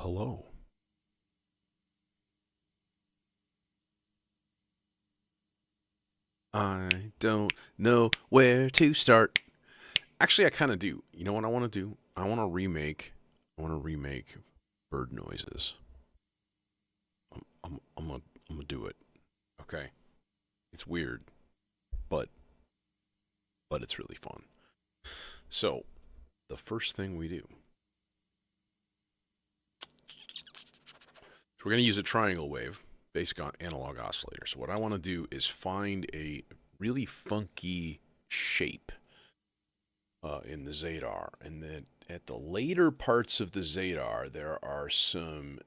hello. I don't know where to start. Actually, I kind of do. You know what I want to do? I want to remake bird noises. I'm gonna do it. Okay. It's weird, but it's really fun. So, the first thing we do. So we're gonna use a triangle wave based on analog oscillator. So what I want to do is find a really funky shape in the Zadar. And then at the later parts of the Zadar, there are some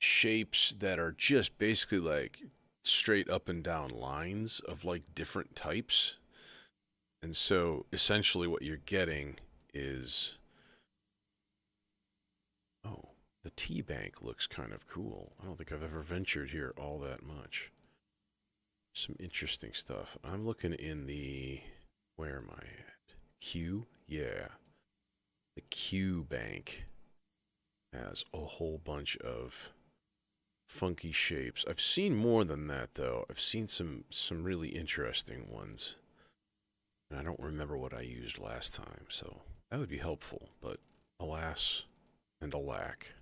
shapes that are just basically like straight up and down lines of like different types. And so essentially what you're getting is, oh, the T bank looks kind of cool. I don't think I've ever ventured here all that much. Some interesting stuff. I'm looking in the, where am I at? Q? Yeah. The Q bank has a whole bunch of funky shapes. I've seen more than that though. I've seen some really interesting ones. And I don't remember what I used last time, so that would be helpful, but alas and alack.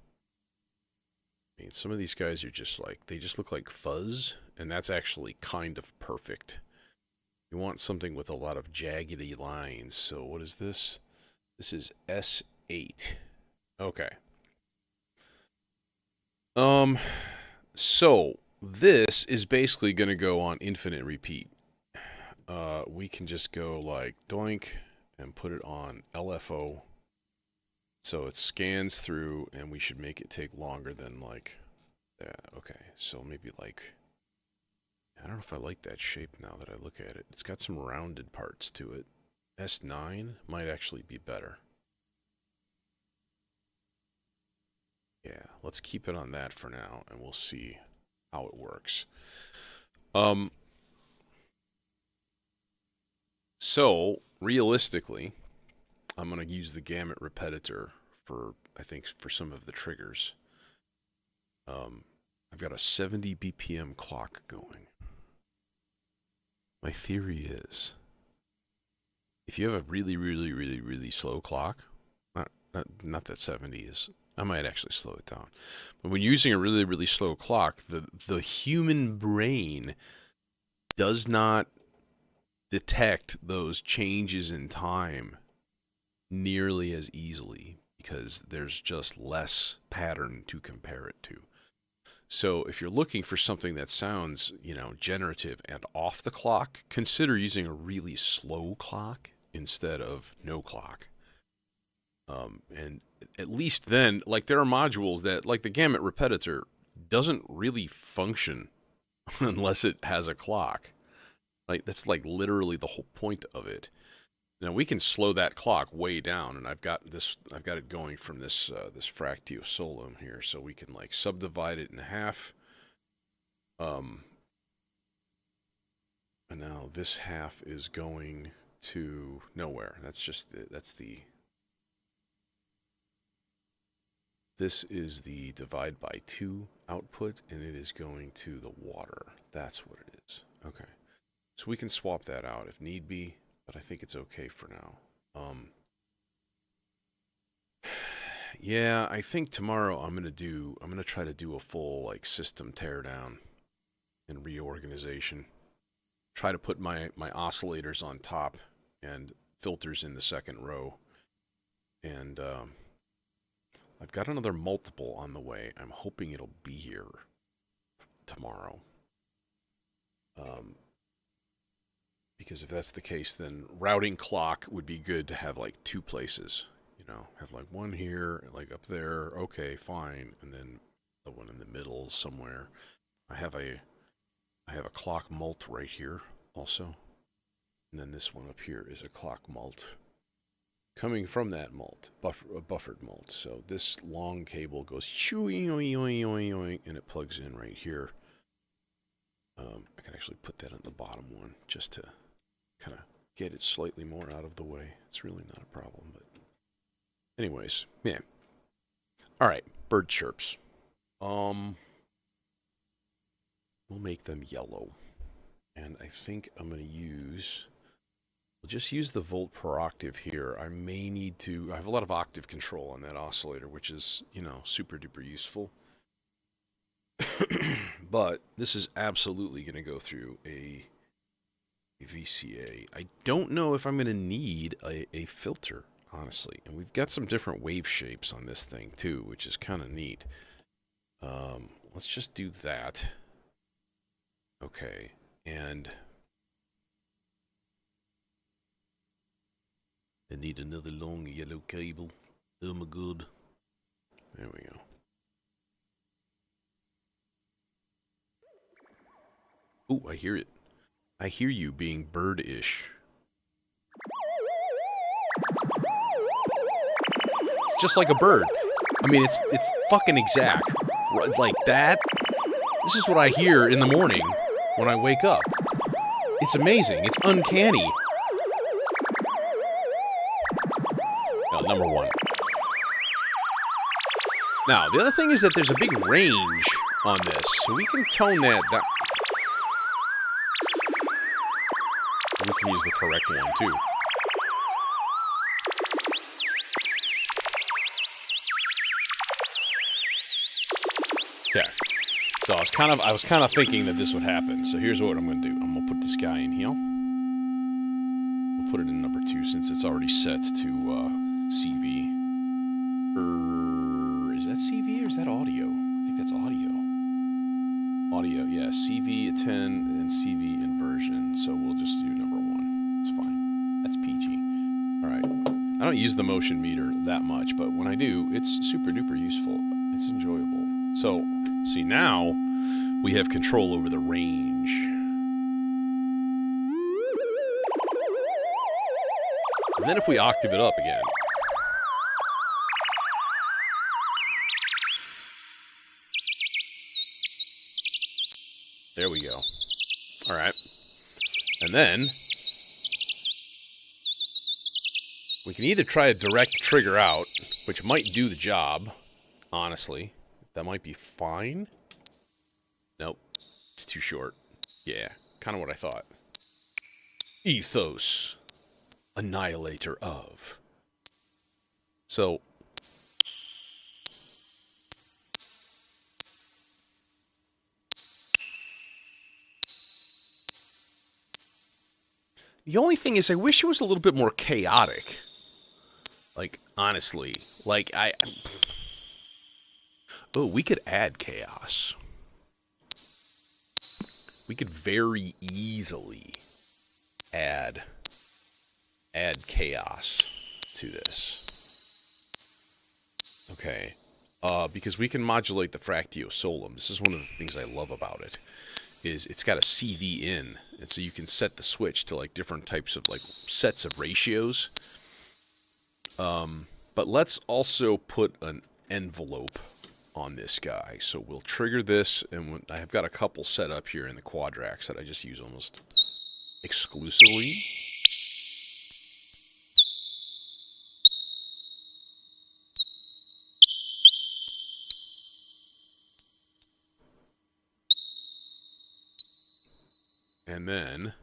I mean, some of these guys are just like, they just look like fuzz, and that's actually kind of perfect. You want something with a lot of jaggedy lines. So what is this? This is S8. Okay. Um, so this is basically going to go on infinite repeat. We can just go like doink and put it on LFO. So it scans through, and we should make it take longer than like that. Okay, so maybe like, I don't know if I like that shape now that I look at it. It's got some rounded parts to it. S9 might actually be better. Yeah, let's keep it on that for now, and we'll see how it works. Um, so realistically, I'm gonna use the gamut repetitor for, I think, for some of the triggers. Um, I've got a 70 BPM clock going. My theory is, if you have a really, really, really, really slow clock, not that 70 is, I might actually slow it down. But when using a really, really slow clock, the human brain does not detect those changes in time nearly as easily because there's just less pattern to compare it to. So if you're looking for something that sounds, generative and off the clock, consider using a really slow clock instead of no clock. And at least then, like there are modules that, like the gamut repetitor, doesn't really function unless it has a clock. Like that's like literally the whole point of it. Now we can slow that clock way down, and I've got it going from this Fractio Solum here, so we can like subdivide it in half. Um, and now this half is going to nowhere. This is the divide by 2 output, and it is going to the water. That's what it is. Okay. So we can swap that out if need be, but I think it's okay for now. Yeah, I think tomorrow I'm gonna try to do a full like system teardown and reorganization. Try to put my oscillators on top and filters in the second row. And I've got another multiple on the way. I'm hoping it'll be here tomorrow. Um, because if that's the case, then routing clock would be good to have like two places. Have like one here, like up there. Okay, fine, and then the one in the middle somewhere. I have a I have a clock mult right here also, and then this one up here is a clock mult coming from that mult, a buffered mult. So this long cable goes and it plugs in right here. I can actually put that on the bottom one just to kind of get it slightly more out of the way. It's really not a problem, but anyways, yeah. All right, bird chirps. We'll make them yellow. And I think I'm going to use... We'll just use the volt per octave here. I may need to... I have a lot of octave control on that oscillator, which is, you know, super duper useful. But this is absolutely going to go through a VCA. I don't know if I'm going to need a filter, honestly. And we've got some different wave shapes on this thing, too, which is kind of neat. Let's just do that. Okay, and... I need another long yellow cable. Oh my god. There we go. Oh, I hear it. I hear you being bird-ish. It's just like a bird. I mean, it's fucking exact. Like that. This is what I hear in the morning when I wake up. It's amazing. It's uncanny. Number one. Now, the other thing is that there's a big range on this, so we can tone that down. We can use the correct one, too. Okay. So I was kind of thinking that this would happen. So here's what I'm going to do. I'm going to put this guy in here. We'll put it in number 2 since it's already set to CV. Is that CV or is that audio? I think that's audio. Audio, yeah. CV at 10 and CV inversion. So we'll just do number 1. It's fine. That's PG. All right. I don't use the motion meter that much, but when I do, it's super duper useful. It's enjoyable. So, see now, we have control over the range. And then if we octave it up again, there we go. All right. And then we can either try a direct trigger out, which might do the job, honestly. That might be fine. Nope. It's too short. Yeah, kind of what I thought. Ethos. Annihilator of. So... the only thing is I wish it was a little bit more chaotic. Like, honestly. Like, oh, we could add chaos. We could very easily add chaos to this. Okay. Because we can modulate the Fractio Solum. This is one of the things I love about it. Is it's got a CV in. And so you can set the switch to like different types of like sets of ratios. But let's also put an envelope on this guy. So we'll trigger this, and I have got a couple set up here in the Quadrax that I just use almost exclusively. And then,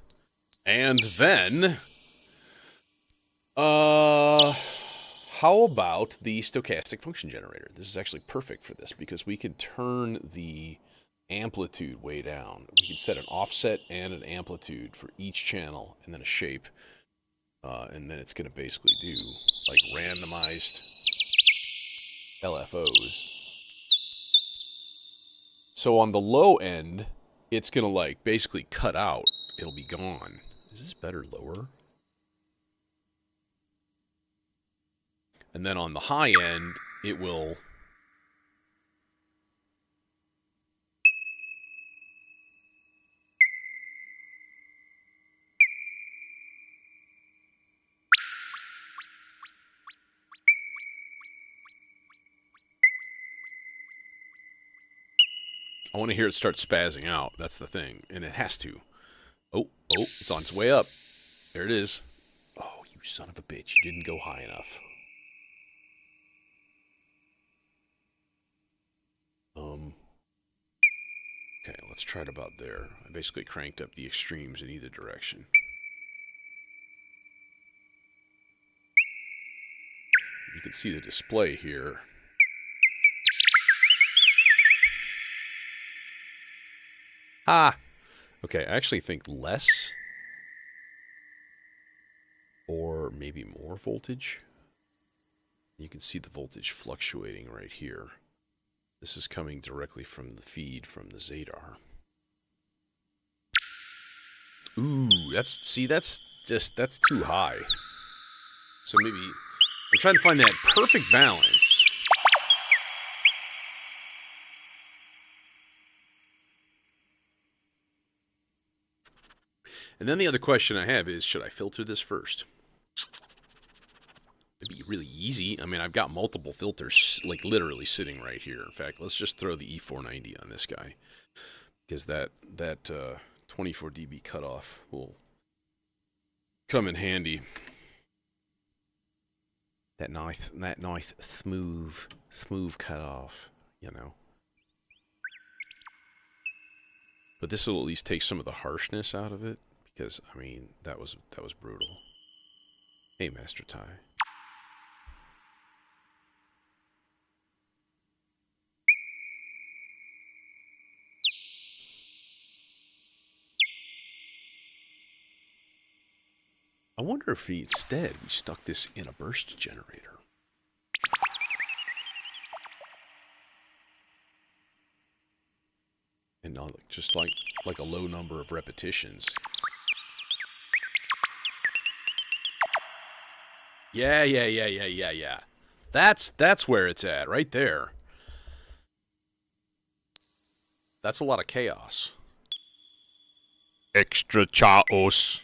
how about the stochastic function generator? This is actually perfect for this because we can turn the amplitude way down. We can set an offset and an amplitude for each channel and then a shape. And then it's going to basically do like randomized LFOs. So on the low end, it's going to like basically cut out. It'll be gone. Is this better lower? And then on the high end, it will... I want to hear it start spazzing out. That's the thing. And it has to. Oh, it's on its way up. There it is. Oh, you son of a bitch. You didn't go high enough. Um, okay, let's try it about there. I basically cranked up the extremes in either direction. You can see the display here. Ah! Okay, I actually think less or maybe more voltage. You can see the voltage fluctuating right here. This is coming directly from the feed from the Zadar. Ooh, that's too high. So maybe I'm trying to find that perfect balance. And then the other question I have is, should I filter this first? It'd be really easy. I mean, I've got multiple filters, like literally sitting right here. In fact, let's just throw the E490 on this guy, because that 24 dB cutoff will come in handy. That nice smooth cutoff, you know. But this will at least take some of the harshness out of it, because I mean that was brutal. Hey, Master Ty. I wonder if instead we stuck this in a burst generator. And not just like a low number of repetitions. Yeah. That's where it's at, right there. That's a lot of chaos. Extra chaos.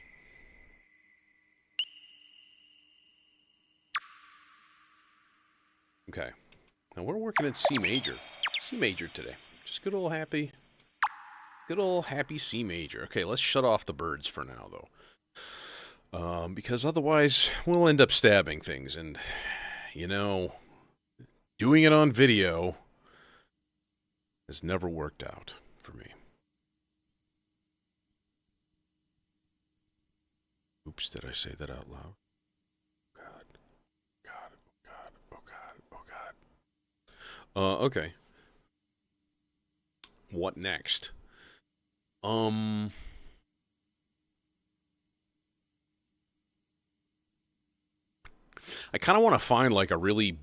Okay. Now we're working at C major. C major today. Just good old happy C major. Okay, let's shut off the birds for now, though. Because otherwise we'll end up stabbing things. And, you know, doing it on video has never worked out for me. Oops, did I say that out loud? Okay. What next? I kind of want to find like a really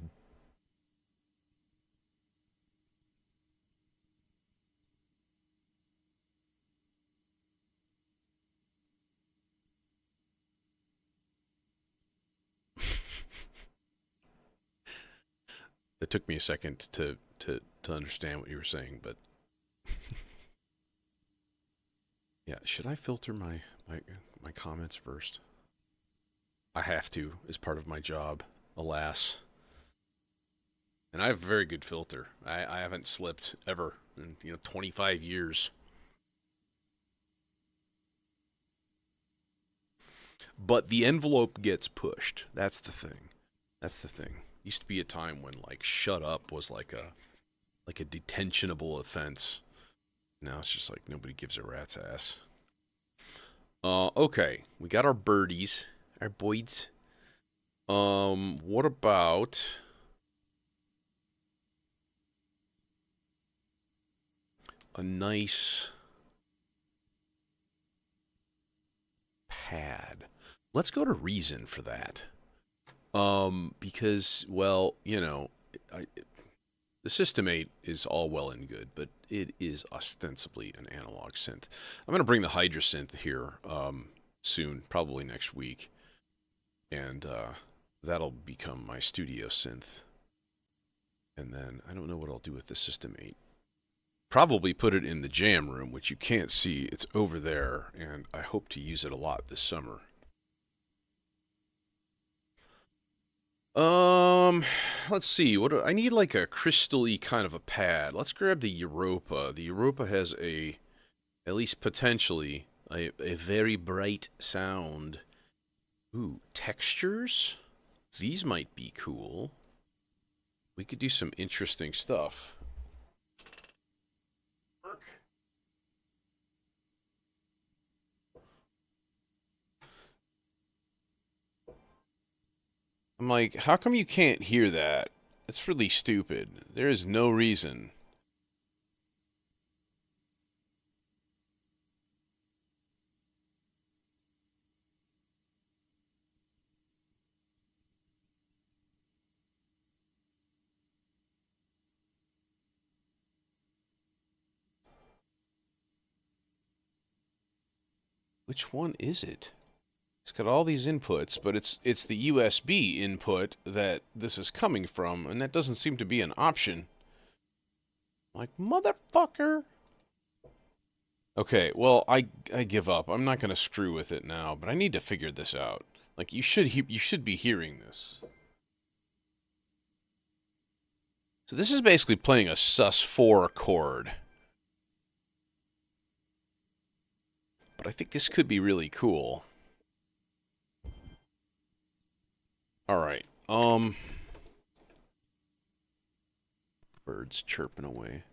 It took me a second to understand what you were saying, but yeah, should I filter my comments first? I have to, as part of my job, alas. And I have a very good filter. I haven't slipped ever in 25 years. But the envelope gets pushed. That's the thing. Used to be a time when like shut up was like a detentionable offense. Now it's just like nobody gives a rat's ass. Okay, we got our birdies, our boys. What about a nice pad? Let's go to Reason for that. Because, well, the System 8 is all well and good, but it is ostensibly an analog synth. I'm going to bring the Hydra synth here soon, probably next week, and that'll become my studio synth. And then I don't know what I'll do with the System 8. Probably put it in the jam room, which you can't see. It's over there, and I hope to use it a lot this summer. Let's see. I need like a crystal-y kind of a pad. Let's grab the Europa. The Europa has at least potentially, a very bright sound. Ooh, textures? These might be cool. We could do some interesting stuff. I'm like, how come you can't hear that? It's really stupid. There is no reason. Which one is it? It's got all these inputs, but it's the USB input that this is coming from, and that doesn't seem to be an option. Like, motherfucker. Okay, well, I give up. I'm not gonna screw with it now, but I need to figure this out. Like, you should be hearing this. So this is basically playing a sus4 chord. But I think this could be really cool. Alright, birds chirping away.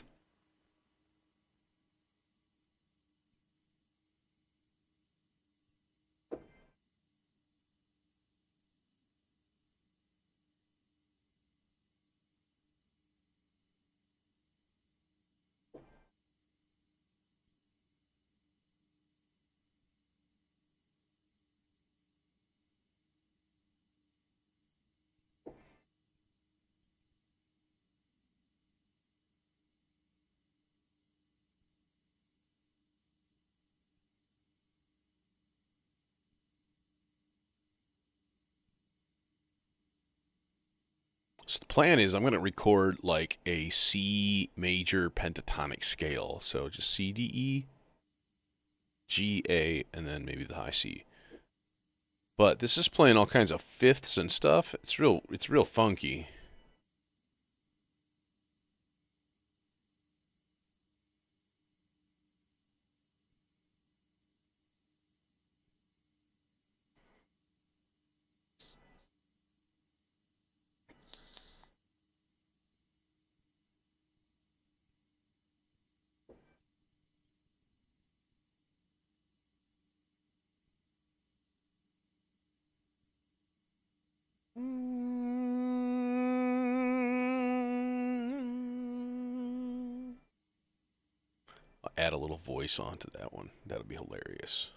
So the plan is I'm going to record like a C major pentatonic scale. So just C, D, E, G, A, and then maybe the high C. But this is playing all kinds of fifths and stuff. It's real funky. I'll add a little voice onto that one. That'll be hilarious.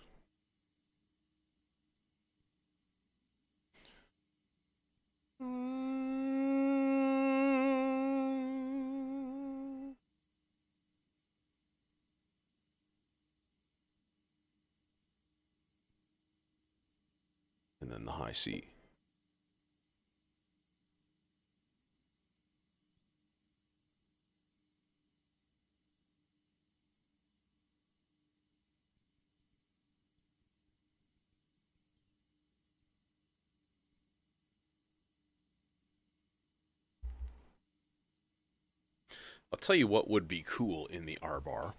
And then the high C. I'll tell you what would be cool in the R bar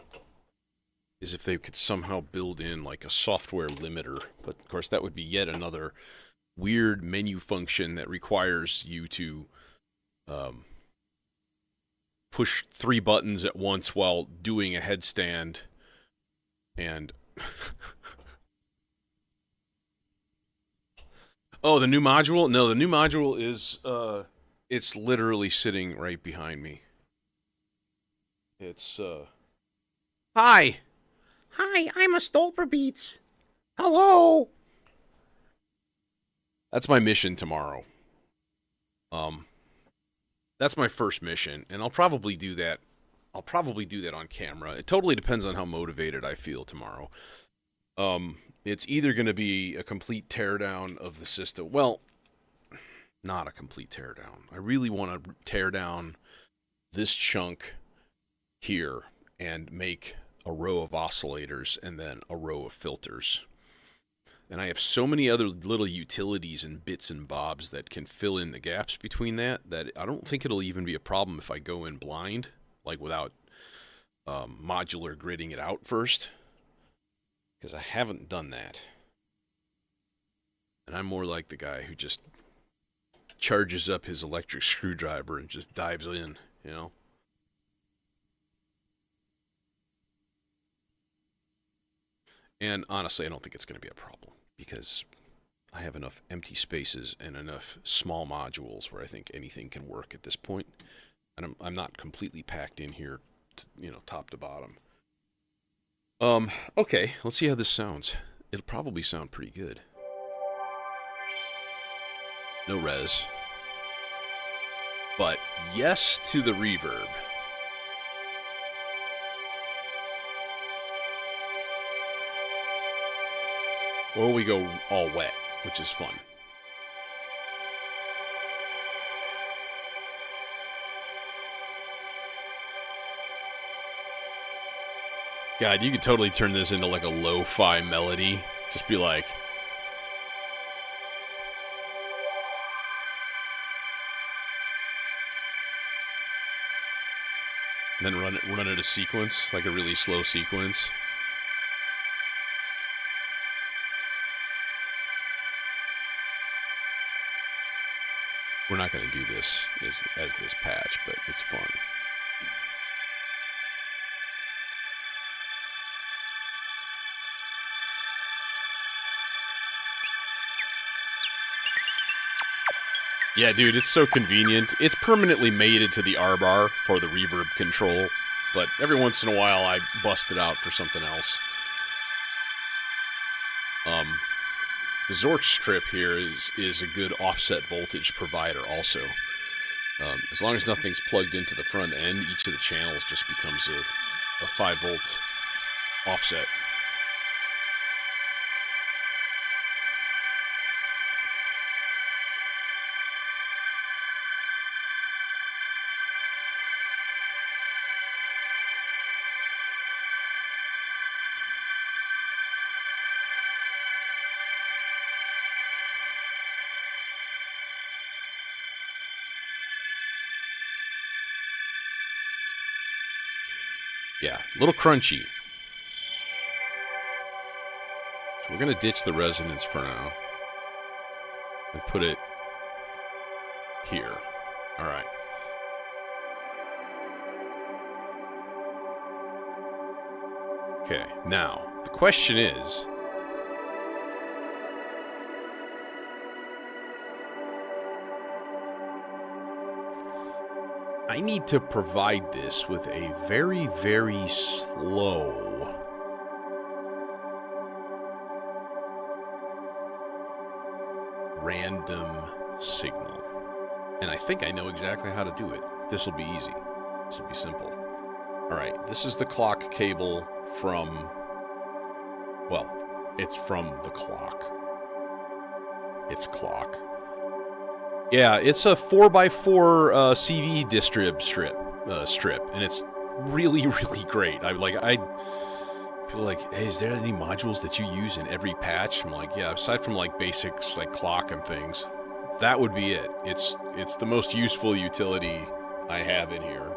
is if they could somehow build in like a software limiter. But of course, that would be yet another weird menu function that requires you to push 3 buttons at once while doing a headstand. And oh, the new module? No, the new module is it's literally sitting right behind me. It's hi. Hi, I'm a Stolper Beats. Hello. That's my mission tomorrow. That's my first mission, and I'll probably do that. I'll probably do that on camera. It totally depends on how motivated I feel tomorrow. It's either going to be a complete teardown of the system. Well, not a complete teardown. I really want to tear down this chunk here and make a row of oscillators and then a row of filters. And I have so many other little utilities and bits and bobs that can fill in the gaps between that I don't think it'll even be a problem if I go in blind, like without modular gridding it out first. Because I haven't done that. And I'm more like the guy who just charges up his electric screwdriver and just dives in, you know? And honestly, I don't think it's going to be a problem because I have enough empty spaces and enough small modules where I think anything can work at this point. And I'm not completely packed in here, top to bottom. Okay, let's see how this sounds. It'll probably sound pretty good. No res. But yes to the reverb. Or we go all wet, which is fun. God, you could totally turn this into like a lo-fi melody. Just be like... and then run it a sequence, like a really slow sequence. We're not going to do this as this patch, but it's fun. Yeah, dude, it's so convenient. It's permanently mated to the R-bar for the reverb control, but every once in a while I bust it out for something else. The Zork strip here is a good offset voltage provider also. As long as nothing's plugged into the front end, each of the channels just becomes a 5-volt offset. Yeah, a little crunchy. So we're going to ditch the resonance for now. And put it here. Alright. Okay, now, the question is... I need to provide this with a very, very slow random signal. And I think I know exactly how to do it. This will be easy. This will be simple. Alright, this is the clock cable from... well, it's from the clock. It's clock. Yeah, it's a 4x4 CV strip, and it's really, really great. People are like, hey, is there any modules that you use in every patch? I'm like, yeah, aside from like basics like clock and things, that would be it. It's the most useful utility I have in here.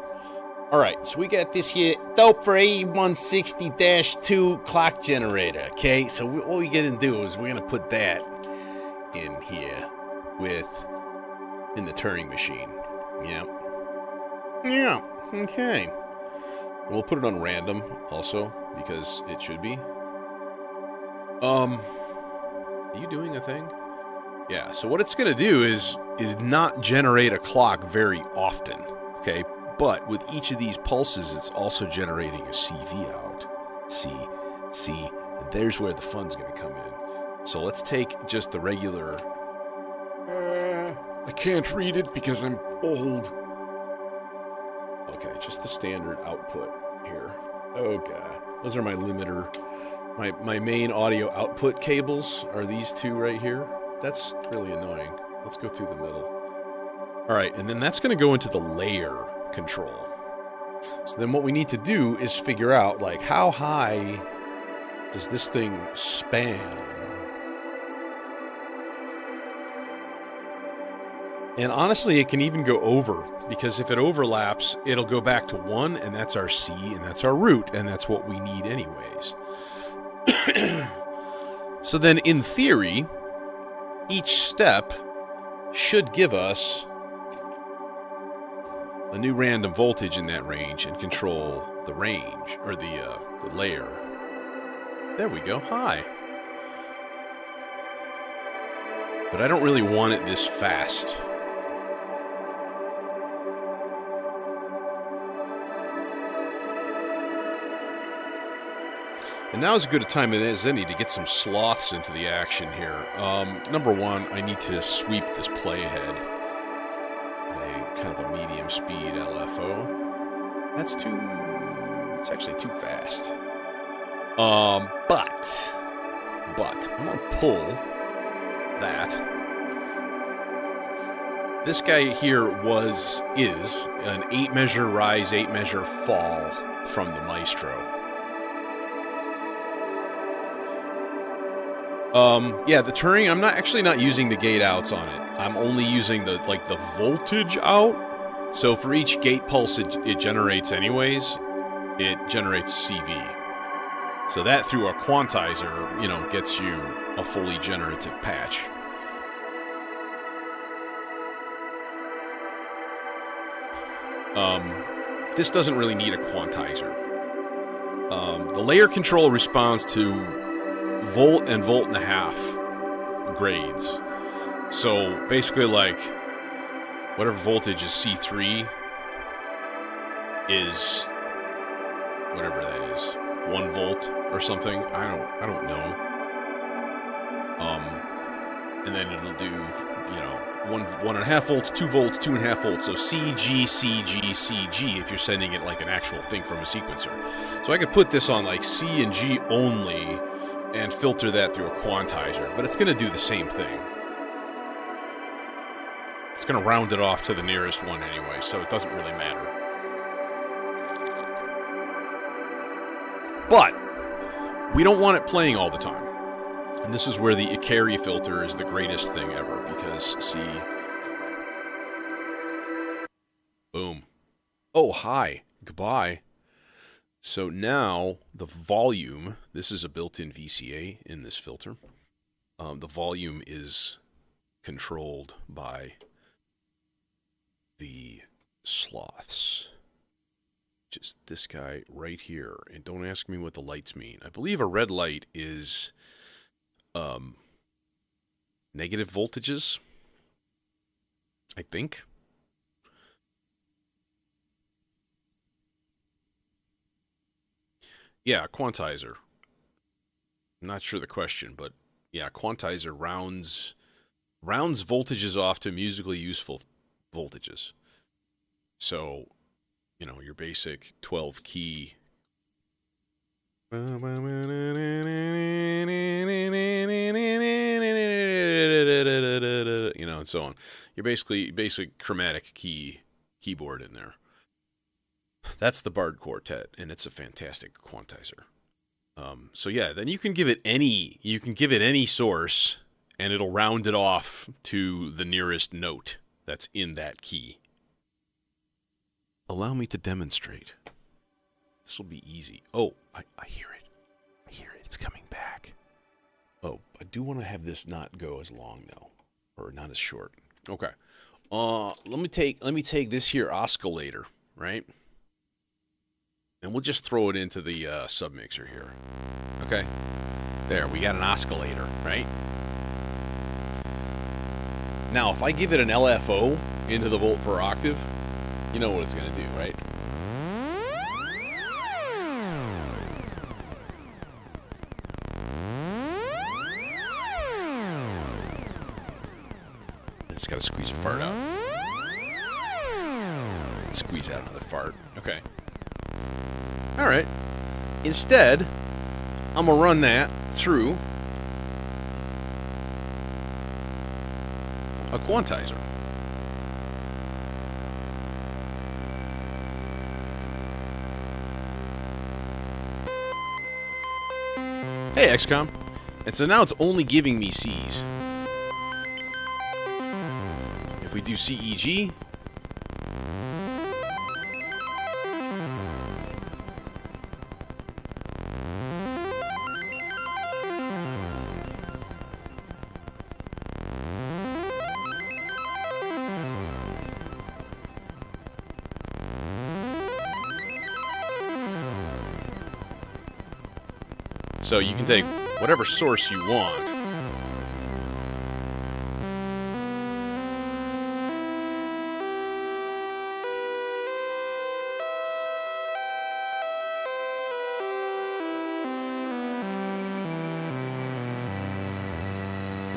All right, so we got this here dope for A160-2 clock generator. Okay, so what we're gonna do is we're gonna put that in here in the Turing machine. Yep. Yeah. Okay. We'll put it on random also because it should be. Are you doing a thing? Yeah. So what it's gonna do is not generate a clock very often. Okay. But with each of these pulses, it's also generating a CV out. See, and there's where the fun's gonna come in. So let's take just the regular. I can't read it because I'm old. Okay, just the standard output here. Oh god. Those are my limiter. My main audio output cables are these two right here. That's really annoying. Let's go through the middle. Alright, and then that's going to go into the layer control. So then what we need to do is figure out, like, how high does this thing span? And honestly, it can even go over, because if it overlaps, it'll go back to 1, and that's our C, and that's our root, and that's what we need anyways. So then, in theory, each step should give us a new random voltage in that range and control the range, or the layer. There we go, high. But I don't really want it this fast. And now is as good a time as any to get some sloths into the action here. Number one, I need to sweep this playhead at a kind of a medium speed LFO. That's too... it's actually too fast. But I'm gonna pull that. This guy here is an 8-measure rise, 8-measure fall from the Maestro. Yeah, the turning, I'm actually not using the gate outs on it. I'm only using the voltage out. So for each gate pulse it generates anyways, it generates CV. So that through a quantizer, you know, gets you a fully generative patch. This doesn't really need a quantizer. The layer control responds to volt and volt and a half grades. So basically, like, whatever voltage is C3 is whatever that is, 1 volt or something. I don't know. And then it'll do, you know, 1.5 volts, 2 volts, 2.5 volts. So CG, CG, CG if you're sending it like an actual thing from a sequencer. So I could put this on like C and G only and filter that through a quantizer, but it's going to do the same thing. It's going to round it off to the nearest one anyway, so it doesn't really matter. But we don't want it playing all the time. And this is where the Ikari filter is the greatest thing ever, because, see... boom. Oh, hi. Goodbye. So now, the volume, this is a built-in VCA in this filter. The volume is controlled by the sloths. Just this guy right here. And don't ask me what the lights mean. I believe a red light is negative voltages, I think. Yeah, quantizer. I'm not sure the question, but yeah, quantizer rounds voltages off to musically useful voltages. So, you know, your basic 12 key. You know, and so on. Your basic chromatic keyboard in there. That's the Bard Quartet, and it's a fantastic quantizer. So yeah, then you can give it any source, and it'll round it off to the nearest note that's in that key. Allow me to demonstrate. This will be easy. Oh, I hear it. I hear it. It's coming back. Oh, I do want to have this not go as long though, or not as short. Okay. Let me take this here oscillator, right? And we'll just throw it into the submixer here. Okay. There, we got an oscillator, right? Now, if I give it an LFO into the volt per octave, you know what it's going to do, right? I just got to squeeze a fart out. Squeeze out another fart. Okay. Alright. Instead, I'm going to run that through a quantizer. Hey, XCOM. And so now it's only giving me C's. If we do CEG... So you can take whatever source you want.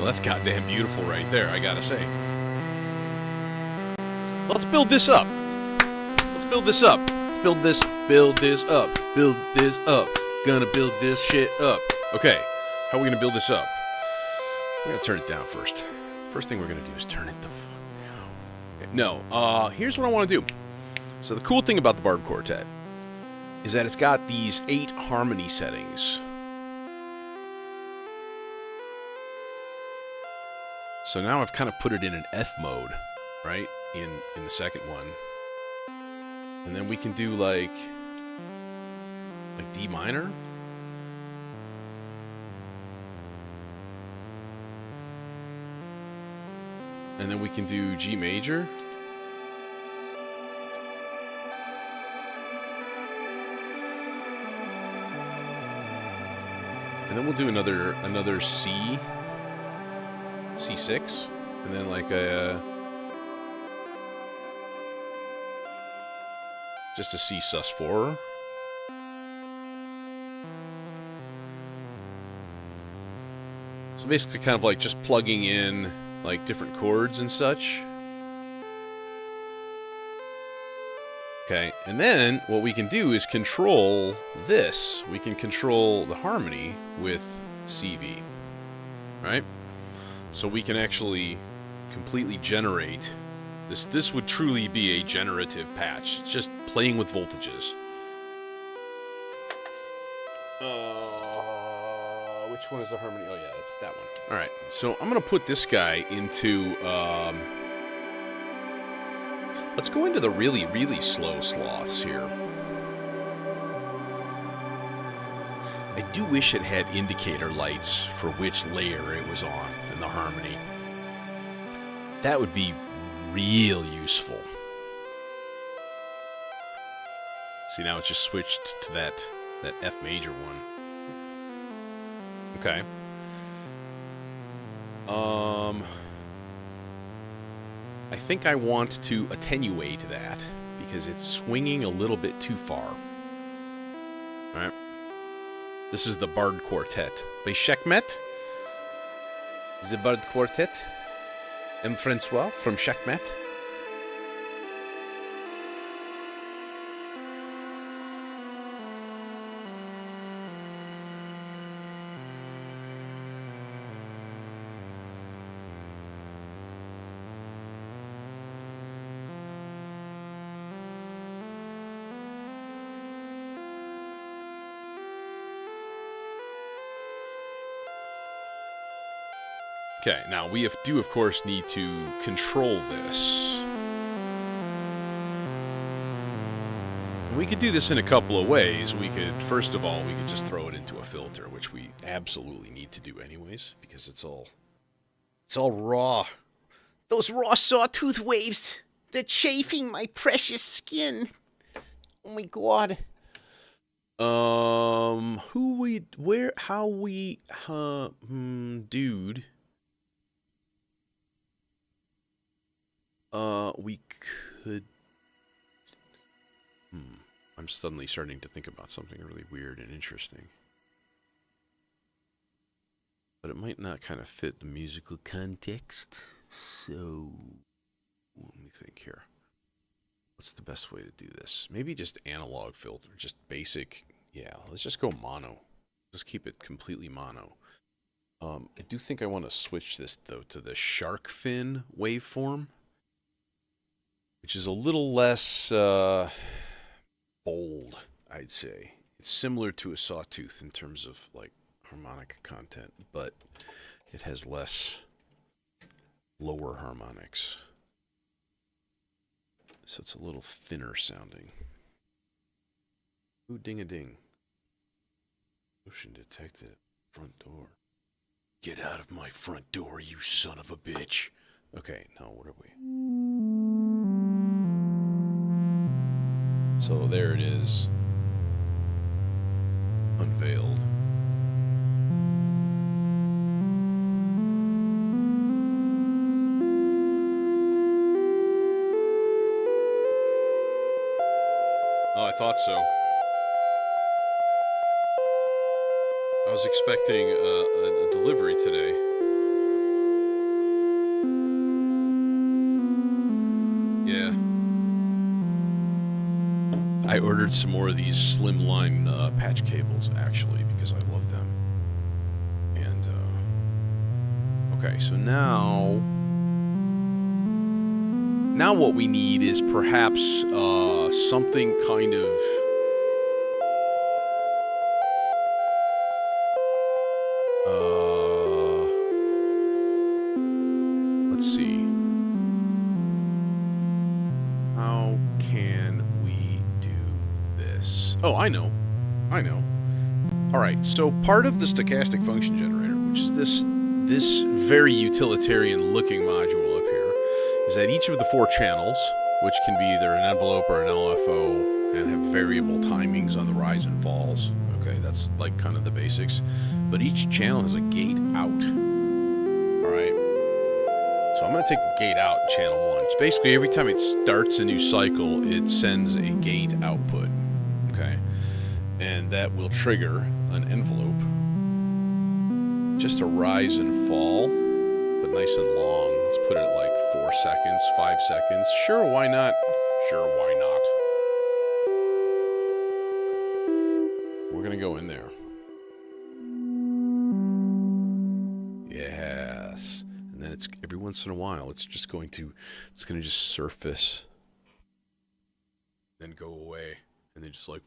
Well, that's goddamn beautiful right there, I gotta say. Let's build this up. Let's build this up. Let's build this up. Build this up. Gonna build this shit up. Okay, how are we gonna build this up? We're gonna turn it down first. First thing we're gonna do is turn it the fuck down. Okay, no, here's what I wanna do. So the cool thing about the Barb Quartet is that it's got these 8 harmony settings. So now I've kind of put it in an F mode, right? In the second one. And then we can do like D minor. And then we can do G major. And then we'll do another C. C6, and then like just a C sus4. So basically kind of like just plugging in like different chords and such. Okay, and then what we can do is control this. We can control the harmony with CV, right? So we can actually completely generate this. This would truly be a generative patch. It's just playing with voltages. Which one is the harmony? Oh yeah, that's that one. All right. So I'm gonna put this guy into. Let's go into the really, really slow sloths here. I do wish it had indicator lights for which layer it was on in the harmony. That would be real useful. See, now it's just switched to that F major one. Okay. I think I want to attenuate that because it's swinging a little bit too far. All right. This is the Bard Quartet by Sekhmet. The Bard Quartet. I'm Francois from Sekhmet. Okay, now we do, of course, need to control this. We could do this in a couple of ways. We could, first of all, we could just throw it into a filter, which we absolutely need to do anyways, because it's all raw. Those raw sawtooth waves, they're chafing my precious skin. Oh my god. Dude. We could... I'm suddenly starting to think about something really weird and interesting. But it might not kind of fit the musical context. So, let me think here. What's the best way to do this? Maybe just analog filter, just basic. Yeah, let's just go mono. Just keep it completely mono. I do think I want to switch this, though, to the shark fin waveform, which is a little less bold, I'd say. It's similar to a sawtooth in terms of, like, harmonic content, but it has less lower harmonics. So it's a little thinner sounding. Ooh, ding-a-ding. Motion detected. Front door. Get out of my front door, you son of a bitch. Okay, now what are we? So there it is. Unveiled. Oh, I thought so. I was expecting a delivery today. I ordered some more of these slimline patch cables, actually, because I love them. And, okay, so now what we need is perhaps something kind of... let's see. How can we do this? Oh, I know. Alright, so part of the stochastic function generator, which is this very utilitarian looking module up here, is that each of the 4 channels, which can be either an envelope or an LFO, and have variable timings on the rise and falls. Okay, that's like kind of the basics. But each channel has a gate out. Alright? So I'm going to take the gate out in channel 1. It's basically every time it starts a new cycle, it sends a gate output. Okay? And that will trigger an envelope. Just a rise and fall, but nice and long. Let's put it at like 4 seconds, 5 seconds. Sure, why not? Sure, why not? We're going to go in there. Yes. And then it's every once in a while, it's going to just surface, then go away, and then just like,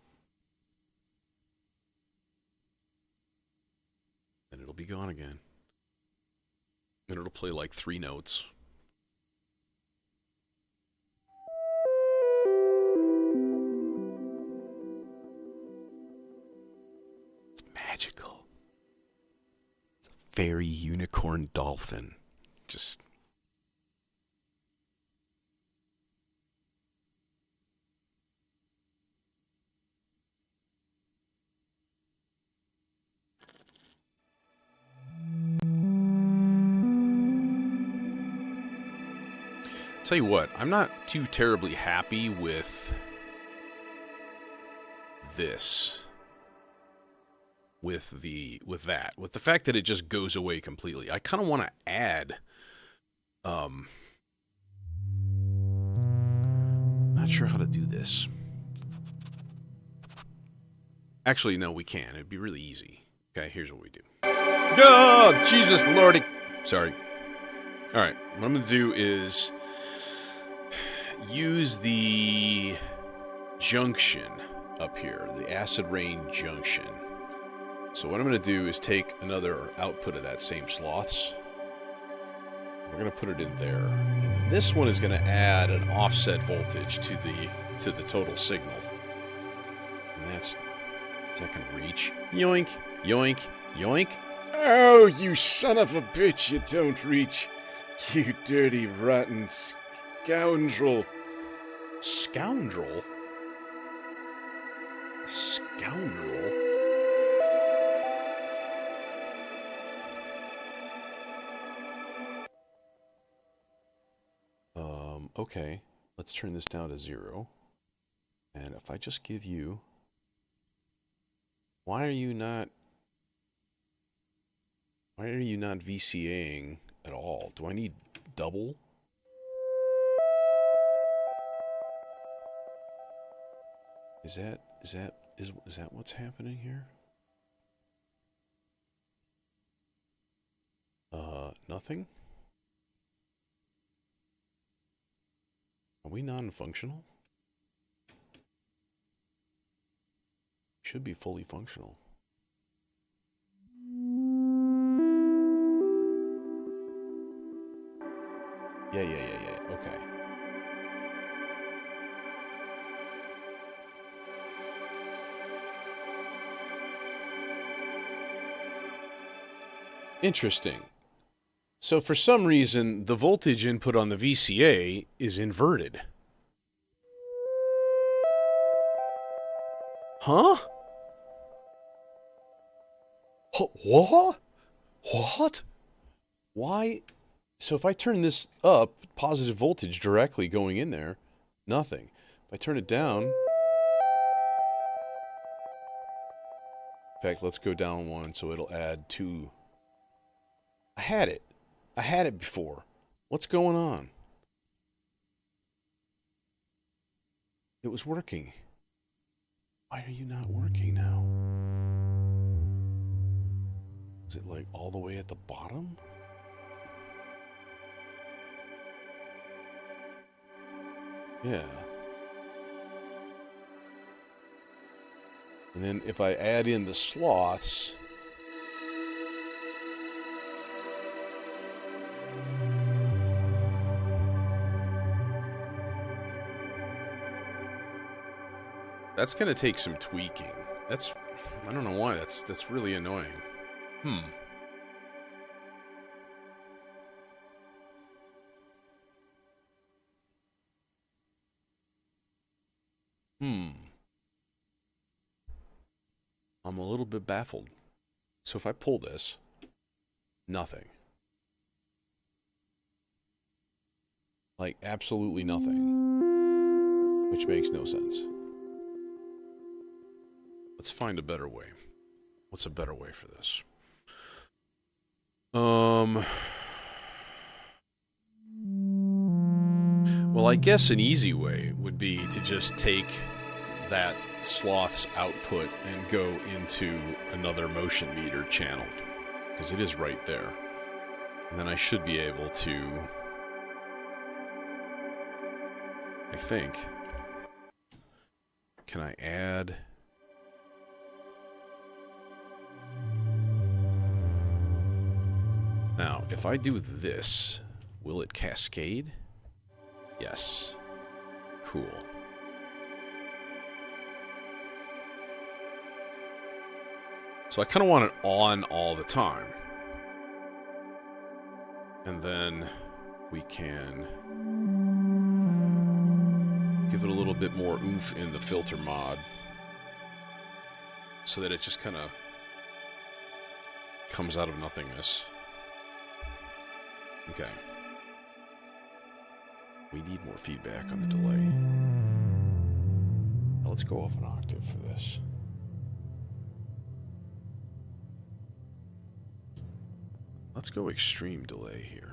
and it'll be gone again. And it'll play like 3 notes. It's magical. It's a fairy unicorn dolphin. Just... Tell you what, I'm not too terribly happy with this. With the fact that it just goes away completely. I kind of want to add not sure how to do this. Actually, no, we can. It'd be really easy. Okay, here's what we do. Oh, Jesus Lordy. Sorry. All right, what I'm going to do is use the junction up here, the acid rain junction. So what I'm going to do is take another output of that same sloths. We're going to put it in there. And this one is going to add an offset voltage to the total signal. And is that going to reach? Yoink, yoink, yoink. Oh, you son of a bitch, you don't reach. You dirty, rotten scoundrel. Scoundrel? Scoundrel? Okay. Let's turn this down to 0. And if I just give you... Why are you not VCAing at all? Do I need double? Is that what's happening here? Nothing? Are we non-functional? Should be fully functional. Yeah. Okay. Interesting. So for some reason, the voltage input on the VCA is inverted. Huh? What? What? Why? So if I turn this up, positive voltage directly going in there, nothing. If I turn it down... In fact, let's go down 1 so it'll add 2. I had it before. What's going on? It was working. Why are you not working now? Is it like all the way at the bottom? Yeah. And then if I add in the slots, that's going to take some tweaking. I don't know why, that's really annoying. I'm a little bit baffled. So if I pull this, nothing. Like, absolutely nothing. Which makes no sense. Let's find a better way. What's a better way for this? Well, I guess an easy way would be to just take that sloth's output and go into another motion meter channel, because it is right there. And then I should be able to, I think, can I add... Now, if I do this, will it cascade? Yes. Cool. So I kind of want it on all the time. And then we can give it a little bit more oomph in the filter mod so that it just kind of comes out of nothingness. Okay. We need more feedback on the delay. Now let's go up an octave for this. Let's go extreme delay here.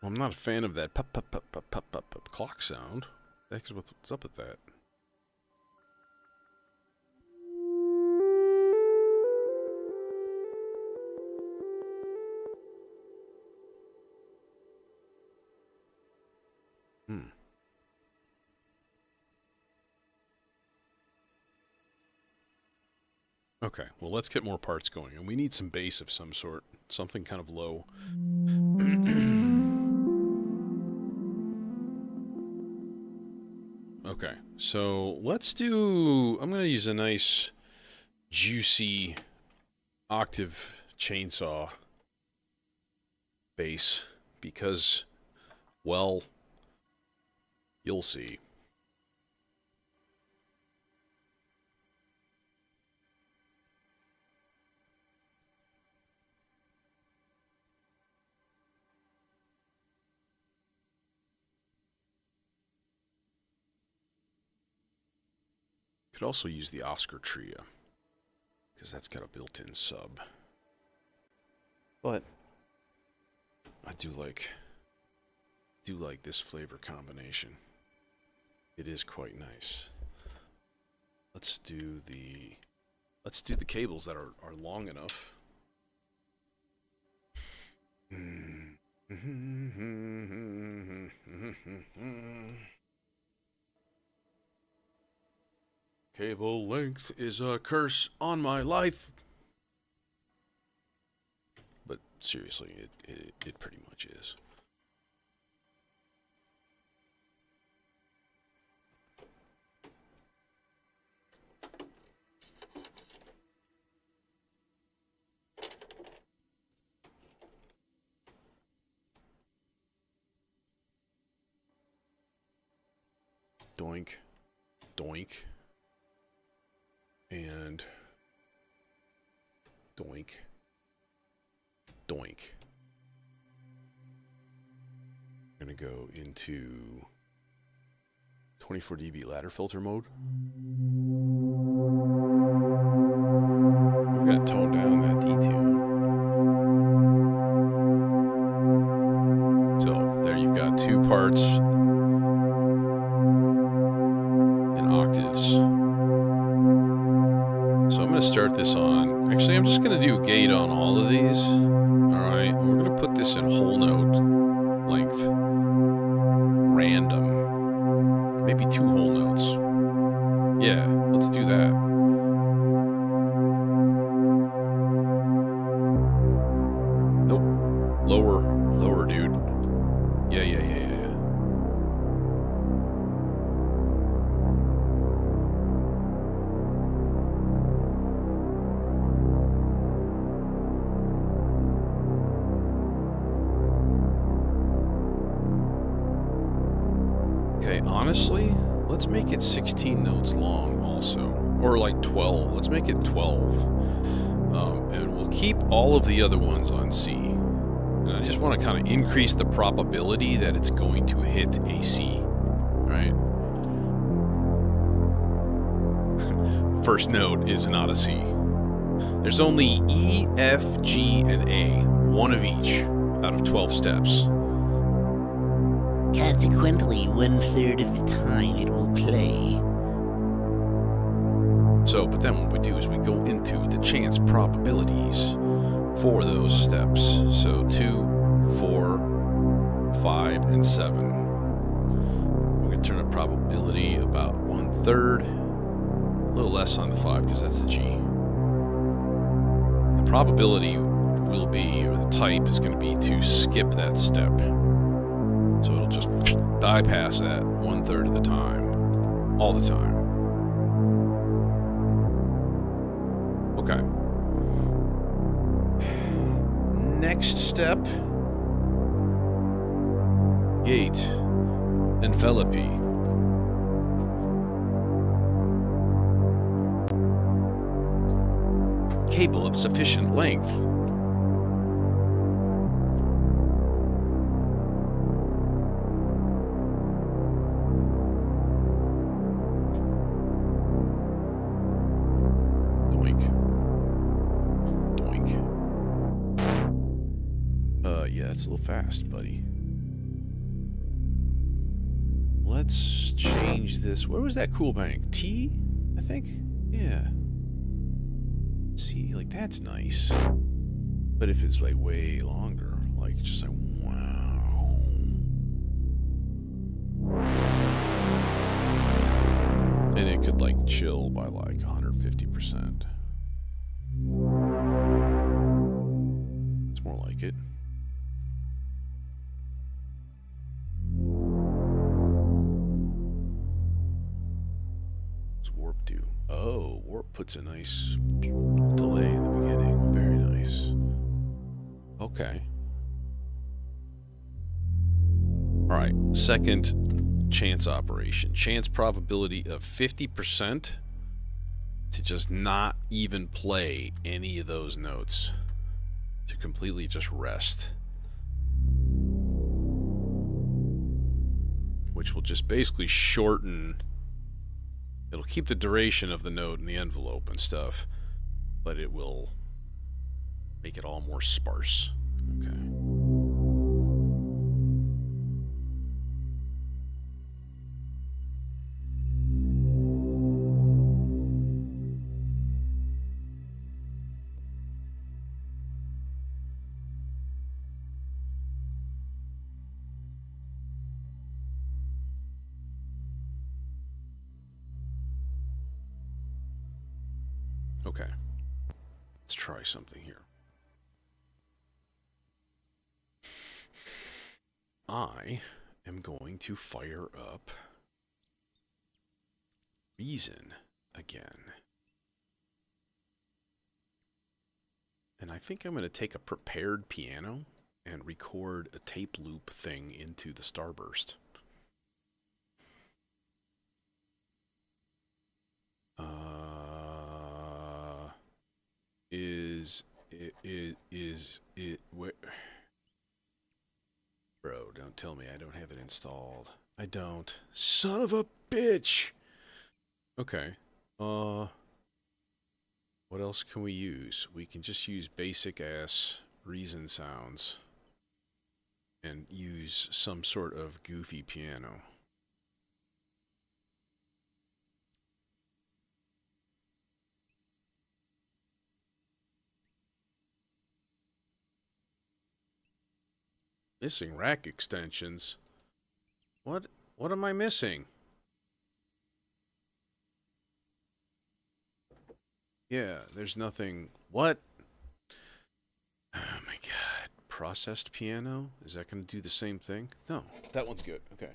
Well, I'm not a fan of that pop, pop, pop, pop, pop, pop, pop clock sound. What's up with that? Okay, well, let's get more parts going. And we need some bass of some sort. Something kind of low. Okay, so let's do... I'm going to use a nice, juicy octave chainsaw bass. Because, well, you'll see. Could also use the Oscar Tria, because that's got a built-in sub. But I do like this flavor combination. It is quite nice. Let's do the cables that are long enough. Cable length is a curse on my life. But seriously, it pretty much is. doink, doink, and doink, doink. I'm going to go into 24 dB ladder filter mode. I'm going to tone down that detune. So there you've got 2 parts in octaves. So I'm going to start this on, actually I'm just going to do gate on all of these. Alright, we're going to put this in whole note length. Random. Maybe 2 whole notes. Yeah, let's do that. Nope. Lower, dude. Yeah. Okay, honestly, let's make it 16 notes long also. Or like 12. Let's make it 12. And we'll keep all of the other ones on C. And I just want to kind of increase the probability that it's going to hit a C. Right? First note is not a C. There's only E, F, G, and A. One of each out of 12 steps. Consequently, 1/3 of the time it will play. So, but then what we do is we go into the chance probabilities for those steps. So 2, 4, 5, and 7. We're going to turn the probability about 1/3. A little less on the 5 because that's the G. The probability will be, or the type is going to be to skip that step. So it'll just bypass that 1/3 of the time. All the time. Okay. Next step. Gate. Envelope. Cable of sufficient length. It's a little fast, buddy. Let's change this. Where was that cool bank? T, I think? Yeah. See, like, that's nice. But if it's, like, way longer, like, it's just like, wow. And it could, like, chill by, like, 150%. It's more like it. Warp do? Oh, warp puts a nice delay in the beginning. Very nice. Okay. Alright, second chance operation. Chance probability of 50% to just not even play any of those notes. To completely just rest. Which will just basically shorten. It'll keep the duration of the note in the envelope and stuff, but it will make it all more sparse. Okay. Okay, let's try something here. I am going to fire up Reason again. And I think I'm going to take a prepared piano and record a tape loop thing into the starburst. is where? Bro, don't tell me I don't have it installed. I don't. Son of a bitch. Okay. What else can we use? We can just use basic ass reason sounds and use some sort of goofy piano. Missing rack extensions. What am I missing? Yeah, there's nothing. What? Oh my god. Processed piano? Is that going to do the same thing? No. That one's good. Okay.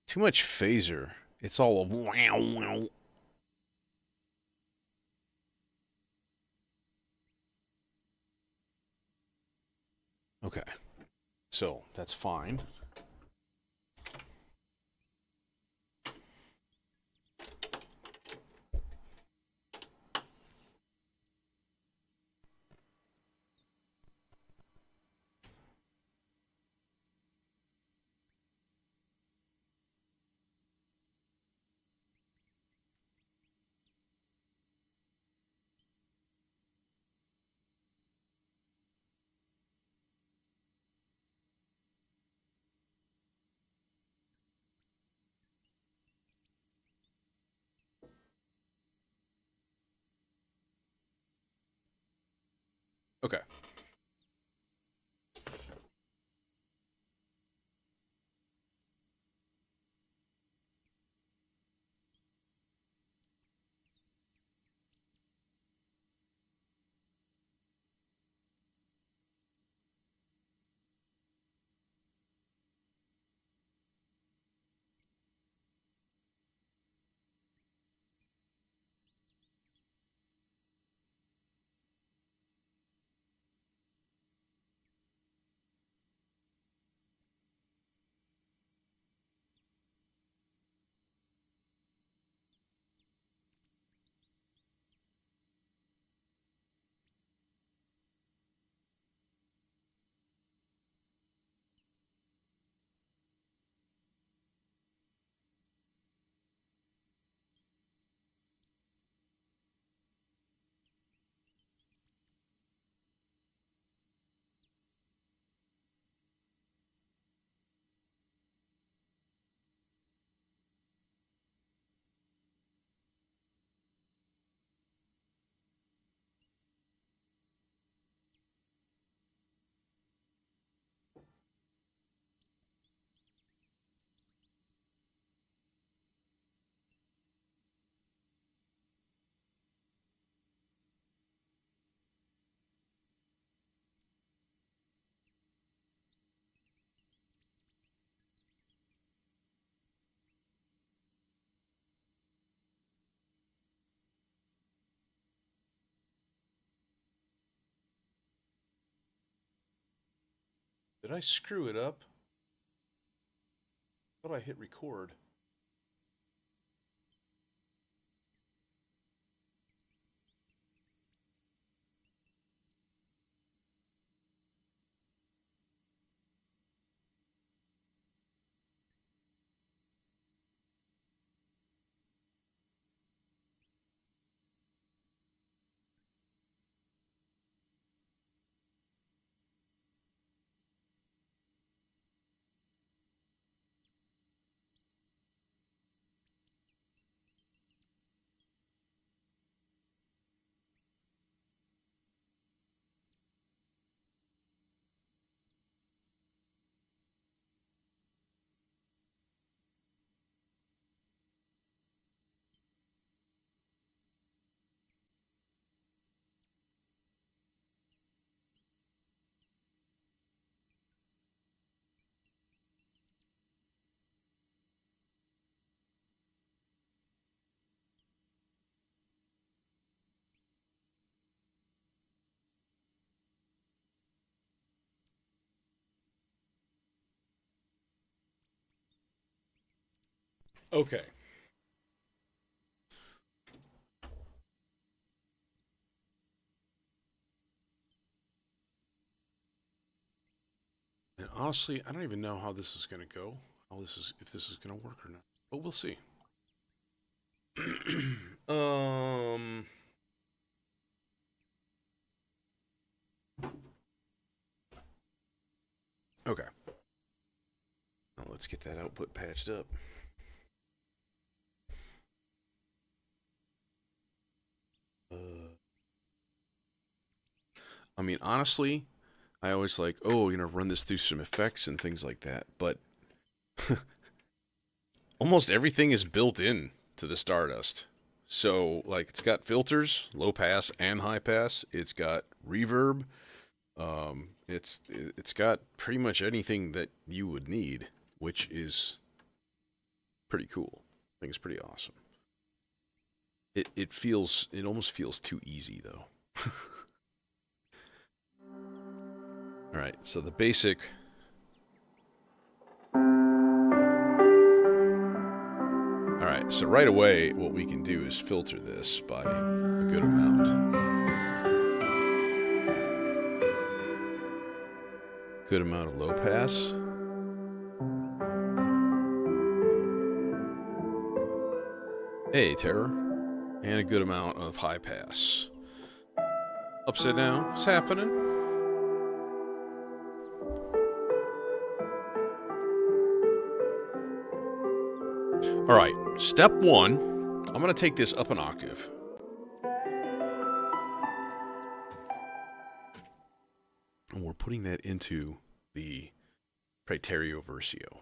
Too much phaser. It's all a wow wow. Okay. So, that's fine. Okay. Did I screw it up? I thought I hit record. Okay. And honestly, I don't even know how this is going to go. If this is going to work or not. But we'll see. um. Okay. Now let's get that output patched up. I mean, honestly, I always like, oh, run this through some effects and things like that. But almost everything is built in to the Stardust. So, like, it's got filters, low pass and high pass. It's got reverb. It's got pretty much anything that you would need, which is pretty cool. I think it's pretty awesome. It almost feels too easy though. All right, so the basic. All right, so right away, what we can do is filter this by a good amount. Good amount of low pass. Hey, Terror. And a good amount of high pass. Upside down. What's happening? Alright, step one. I'm going to take this up an octave. And we're putting that into the Praeterio Versio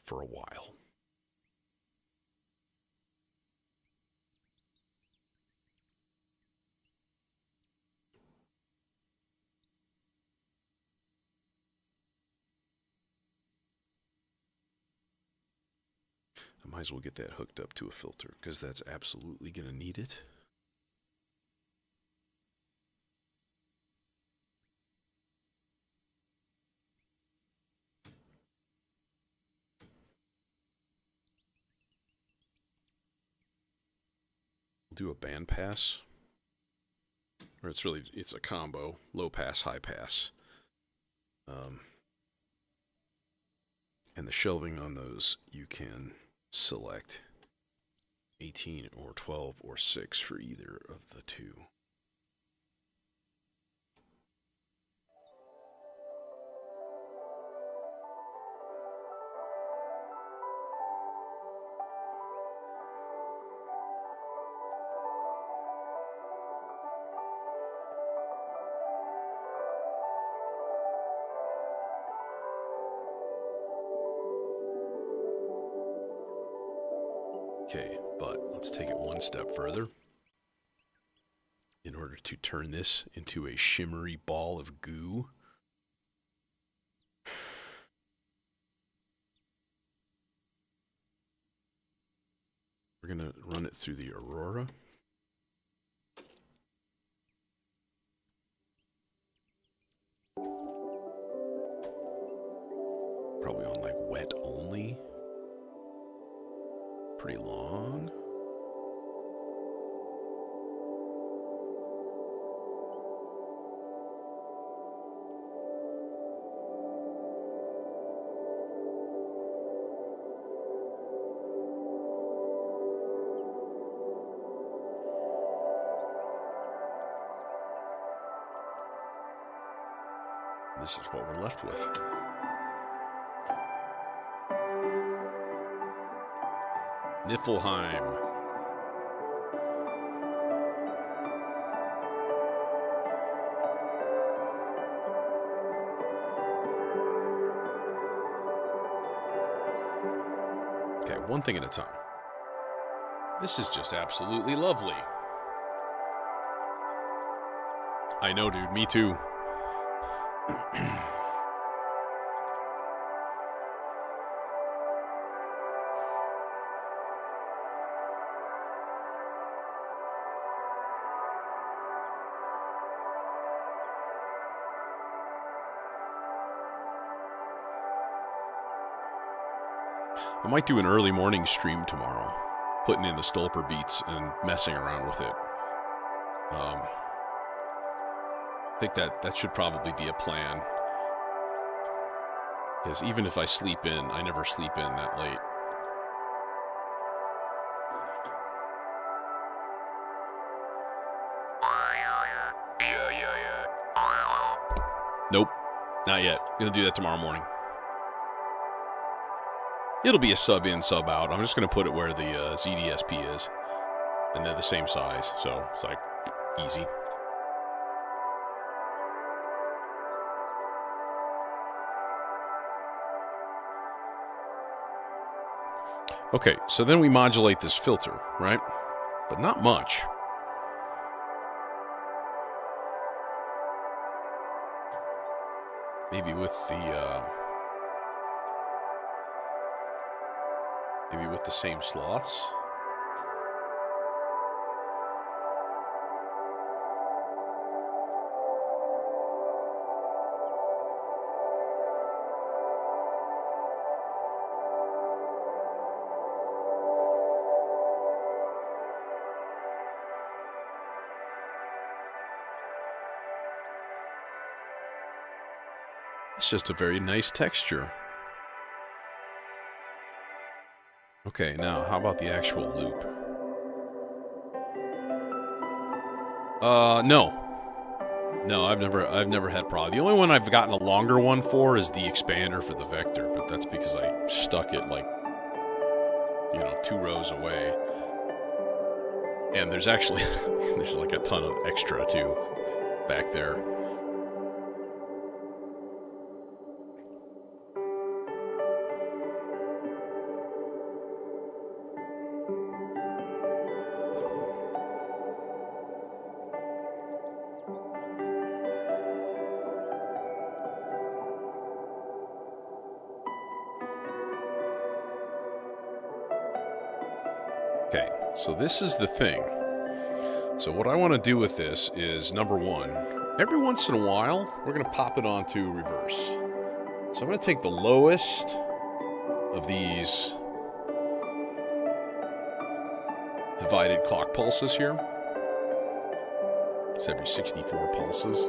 for a while. I might as well get that hooked up to a filter because that's absolutely going to need it. Do a band pass, or it's a combo, low pass, high pass, and the shelving on those you can select 18 or 12 or 6 for either of the two. Okay, but let's take it one step further. In order to turn this into a shimmery ball of goo, we're going to run it through the Aurora. Probably on like wet only. Pretty long. This is what we're left with. Niflheim. Okay, one thing at a time. This is just absolutely lovely. I know, dude. Me too. I might do an early morning stream tomorrow, putting in the Stolper beats and messing around with it. think that should probably be a plan. Because even if I sleep in, I never sleep in that late. Nope, not yet. Gonna do that tomorrow morning. It'll be a sub in, sub out. I'm just gonna put it where the ZDSP is. And they're the same size, so it's like easy. Okay, so then we modulate this filter, right? But not much. Maybe with the same sloths. It's just a very nice texture. Okay, now how about the actual loop? No. No, I've never had problem. The only one I've gotten a longer one for is the expander for the vector, but that's because I stuck it like, 2 rows away. And there's actually there's like a ton of extra too back there. Okay, so this is the thing. So what I want to do with this is, number one, every once in a while, we're going to pop it onto reverse. So I'm going to take the lowest of these divided clock pulses here. It's every 64 pulses.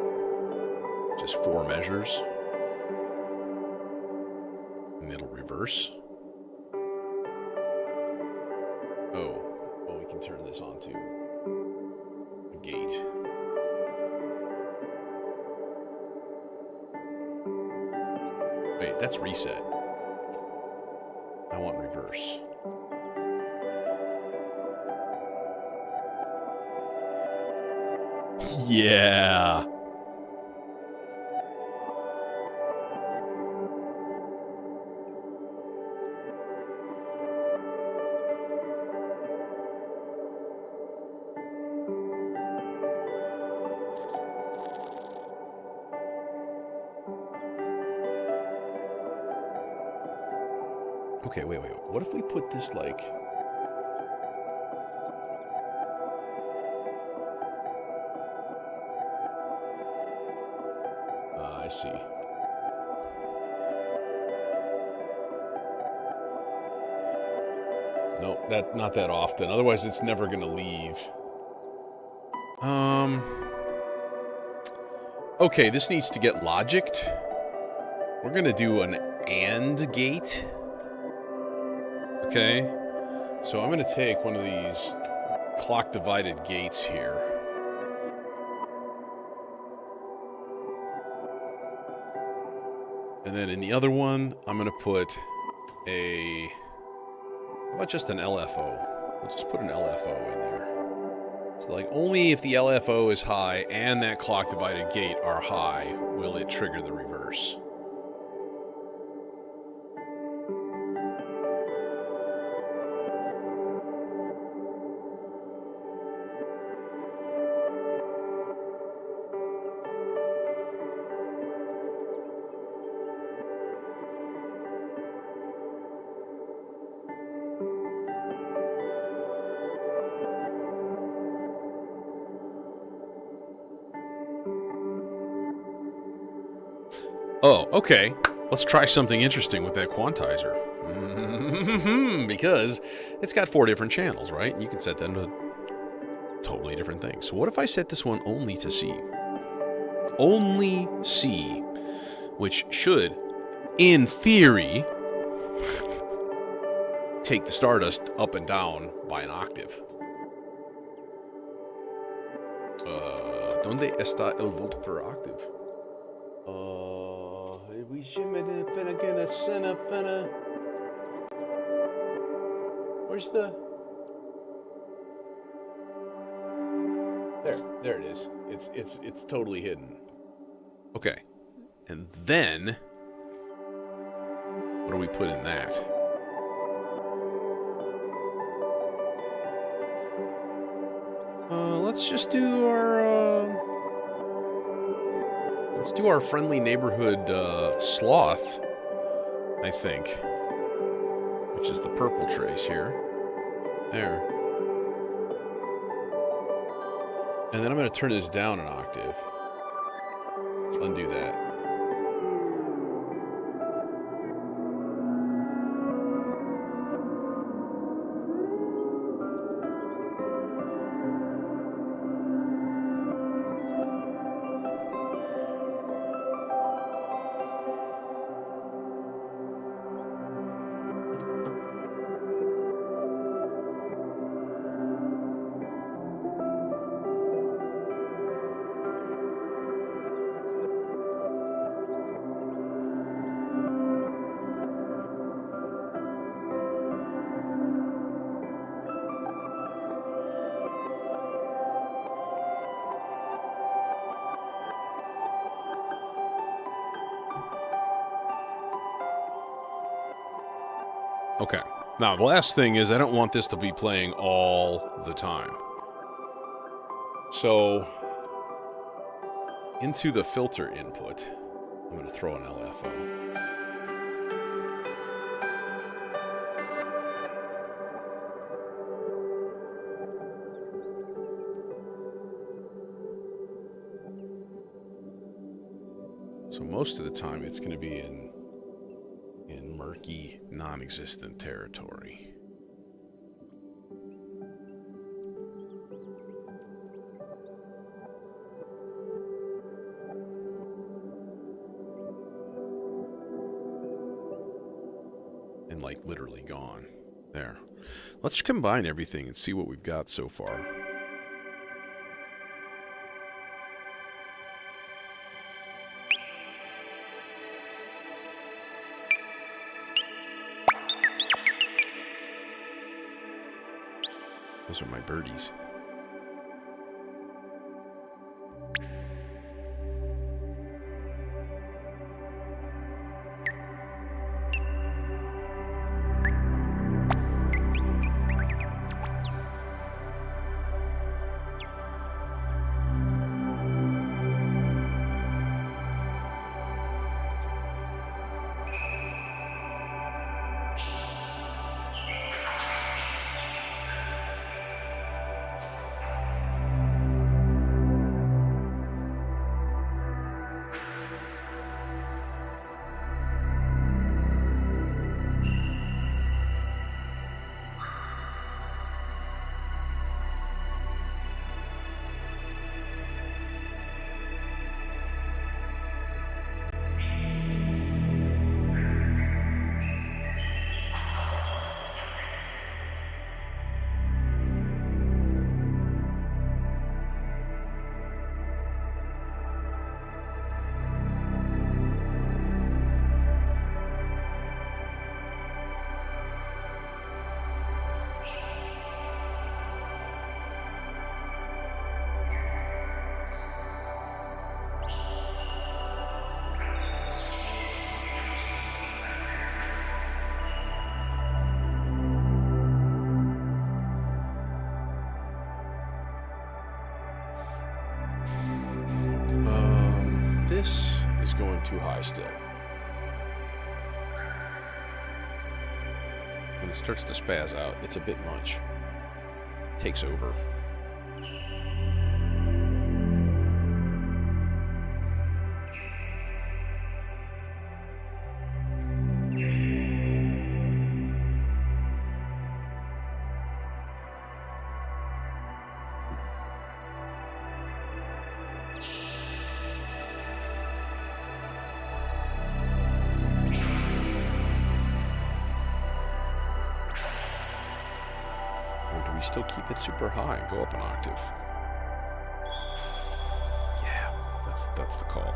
Just 4 measures. And it'll reverse. Oh, we can turn this on to a gate. Wait, that's reset. I want reverse. Yeah. Okay, wait. What if we put this like... I see. No, not that often. Otherwise, it's never going to leave. Okay, this needs to get logicked. We're going to do an AND gate. Okay, so I'm going to take one of these clock-divided gates here. And then in the other one, I'm going to put a... How about just an LFO? We'll just put an LFO in there. So, like, only if the LFO is high and that clock-divided gate are high will it trigger the reverse. Oh, okay. Let's try something interesting with that quantizer. Because it's got 4 different channels, right? You can set them to totally different things. So what if I set this one only to C? only C, which should, in theory, take the Stardust up and down by an octave. ¿Dónde está el volt per octave? Where's the... There it is. It's totally hidden. Okay. And then what do we put in that? Let's just do our friendly neighborhood sloth, I think, which is the purple trace here. There. And then I'm going to turn this down an octave. Let's undo that. Okay. Now, the last thing is I don't want this to be playing all the time. So, into the filter input, I'm going to throw an LFO. So most of the time it's going to be in murky, non-existent territory. And like literally gone. There. Let's combine everything and see what we've got so far. Those are my birdies. This is going too high still. When it starts to spaz out, it's a bit much. It takes over. still keep it super high and go up an octave? Yeah, that's the call.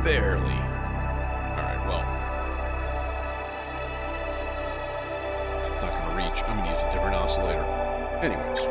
Barely. Alright, well. If it's not gonna reach, I'm gonna use a different oscillator. Anyways.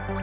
Okay,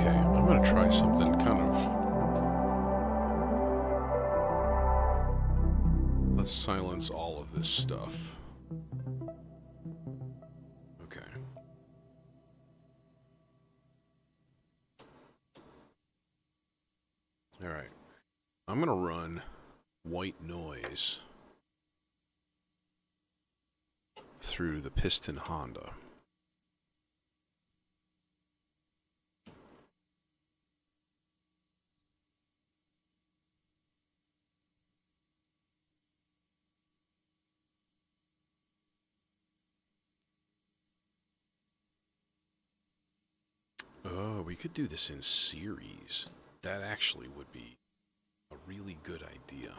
I'm gonna try something kind of let's silence all of this stuff. Okay. Alright. I'm going to run white noise through the piston Honda. Oh, we could do this in series. That actually would be a really good idea.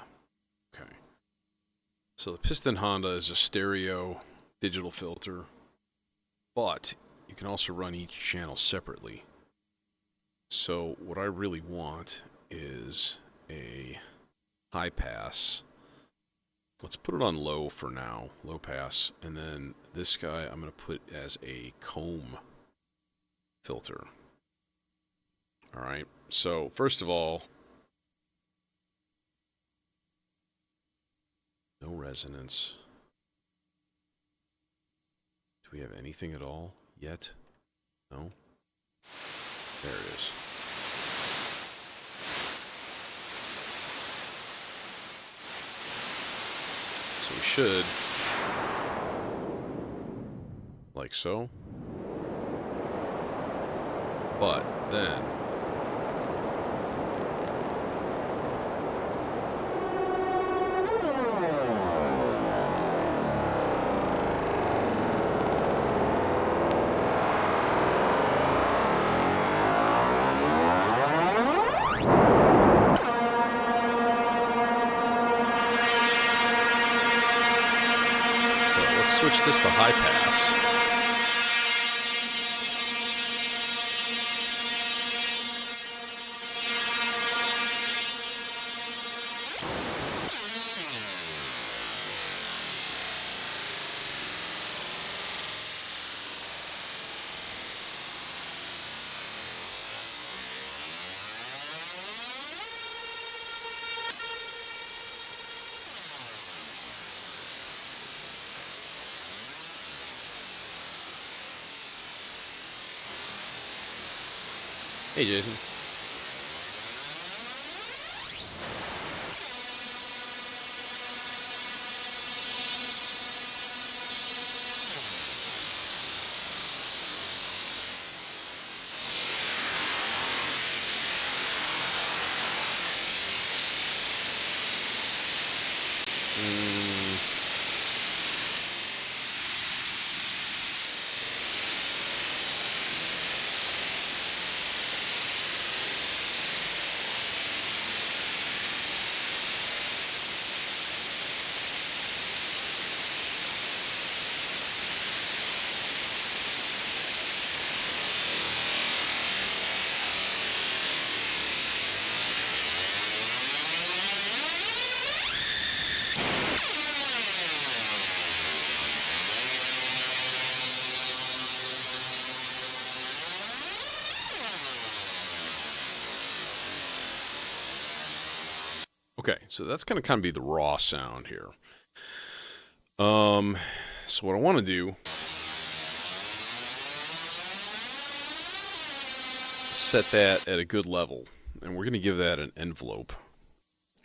Okay. So the piston Honda is a stereo digital filter, but you can also run each channel separately. So what I really want is a high pass. Let's put it on low for now, low pass, and then this guy I'm going to put as a comb filter. Alright, so first of all, no resonance. Do we have anything at all yet? No? There it is. So we should, like so. But then, switch this to high pass. Hey, Jason. Okay, so that's going to kind of be the raw sound here. So what I want to do, set that at a good level, and we're going to give that an envelope,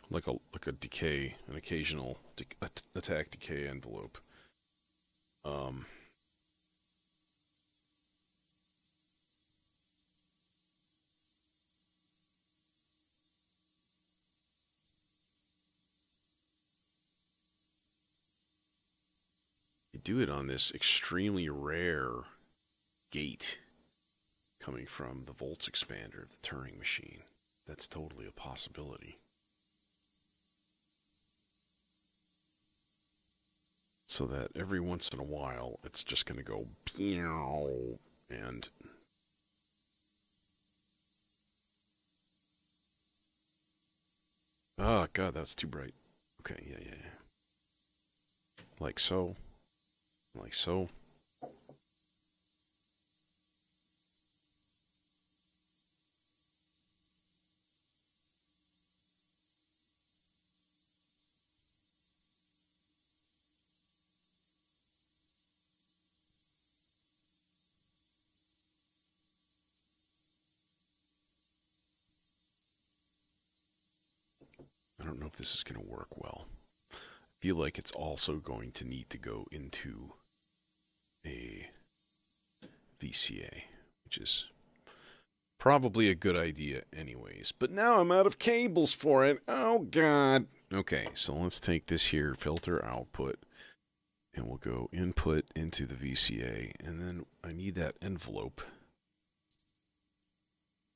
like a decay, an occasional attack decay envelope. Do it on this extremely rare gate coming from the volts expander of the Turing machine. That's totally a possibility. So that every once in a while it's just going to go pew, and oh god, that's too bright. Okay, yeah. Like so. Like so. I don't know if this is going to work well. I feel like it's also going to need to go into a VCA, which is probably a good idea anyways. But now I'm out of cables for it. Oh, God. Okay, so let's take this here, filter output, and we'll go input into the VCA. And then I need that envelope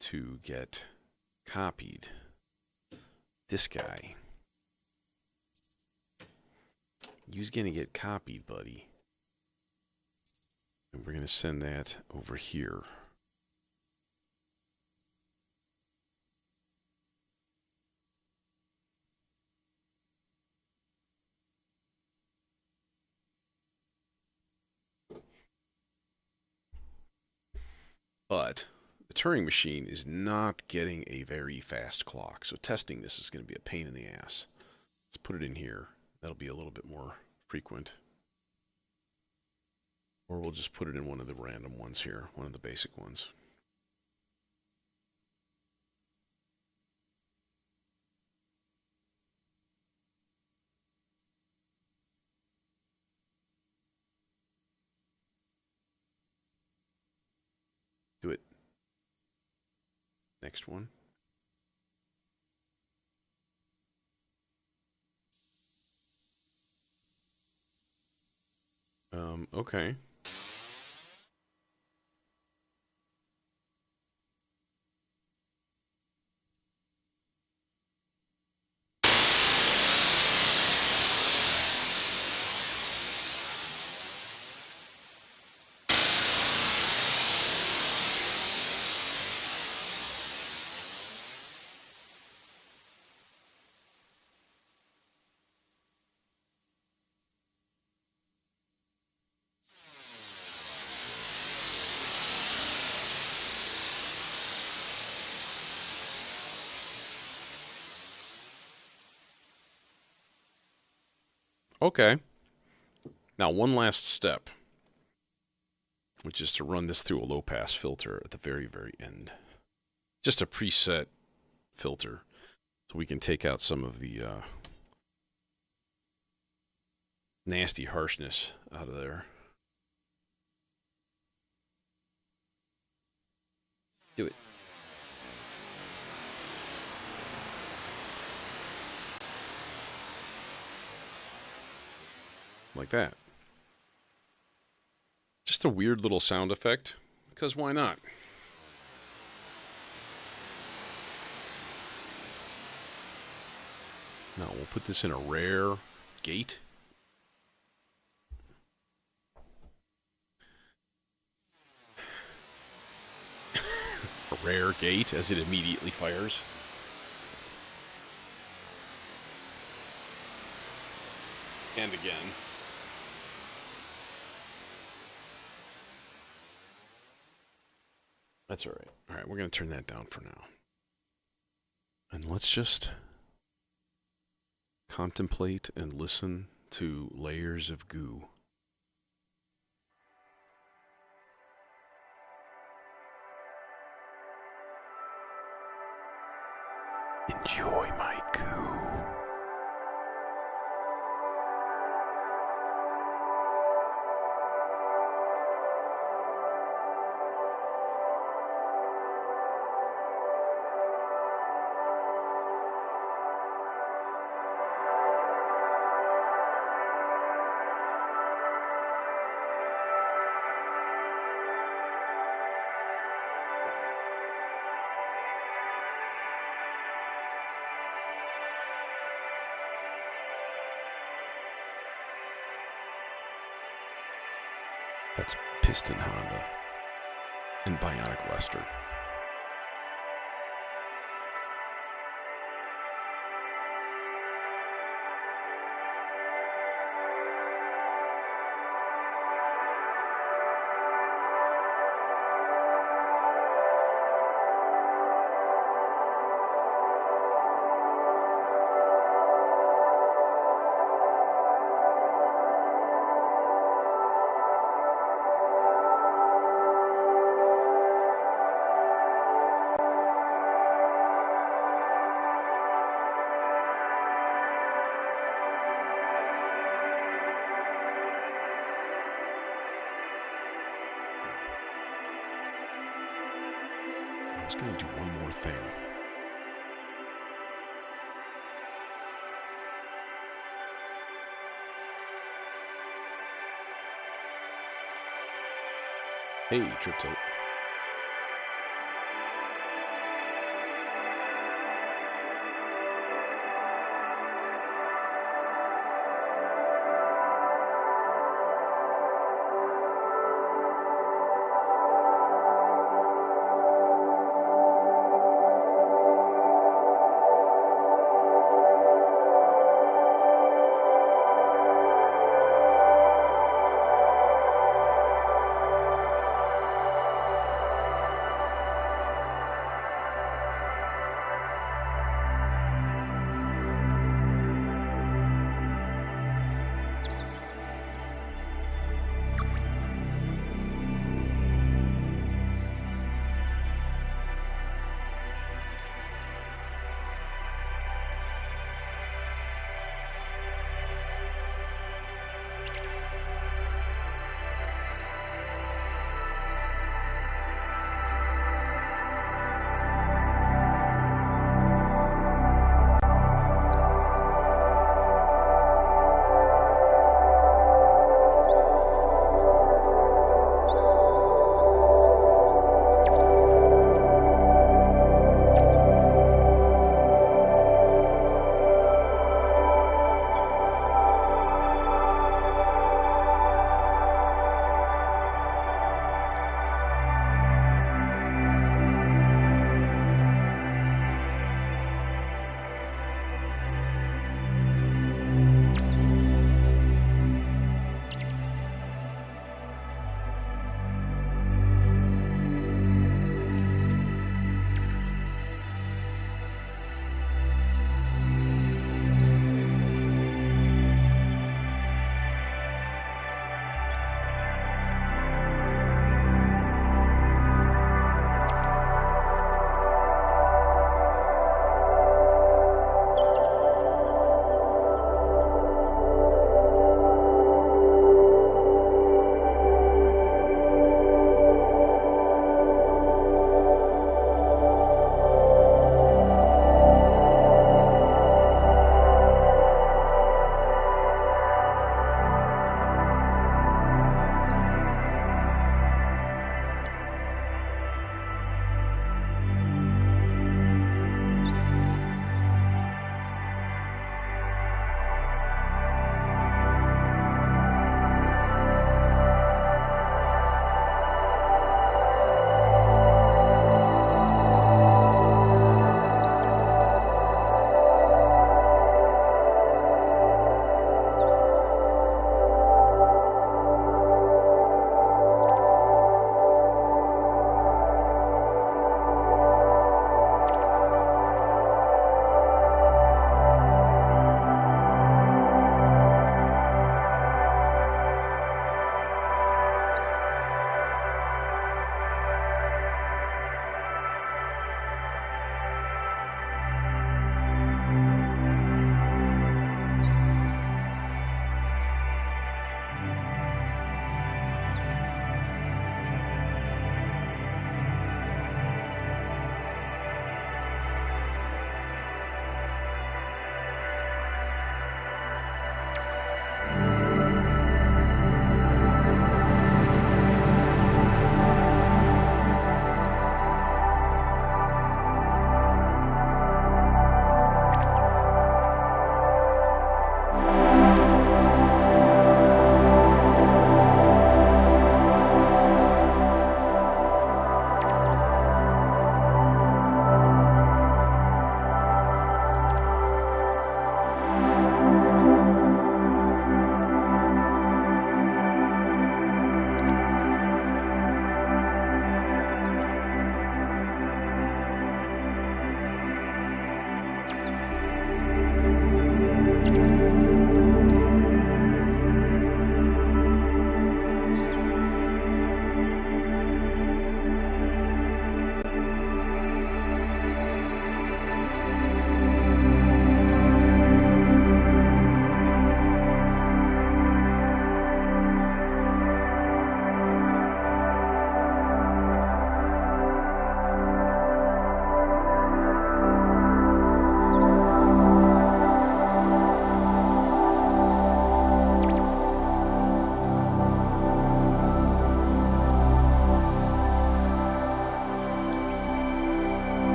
to get copied. This guy. You's gonna get copied, buddy. And we're gonna send that over here. But the Turing machine is not getting a very fast clock, so testing this is going to be a pain in the ass. Let's put it in here. That'll be a little bit more frequent. Or we'll just put it in one of the random ones here, one of the basic ones. Do it. Next one. Okay. Okay. Now, one last step, which is to run this through a low-pass filter at the very, very end. Just a preset filter, so we can take out some of the nasty harshness out of there. Do it. Like that. Just a weird little sound effect, because why not? Now we'll put this in a rare gate. A rare gate as it immediately fires. And again. That's all right. All right, we're going to turn that down for now. And let's just contemplate and listen to layers of goo. Enjoy my goo. That's Piston Honda and Bionic Lester. was going to do one more thing. Hey, trip tilt.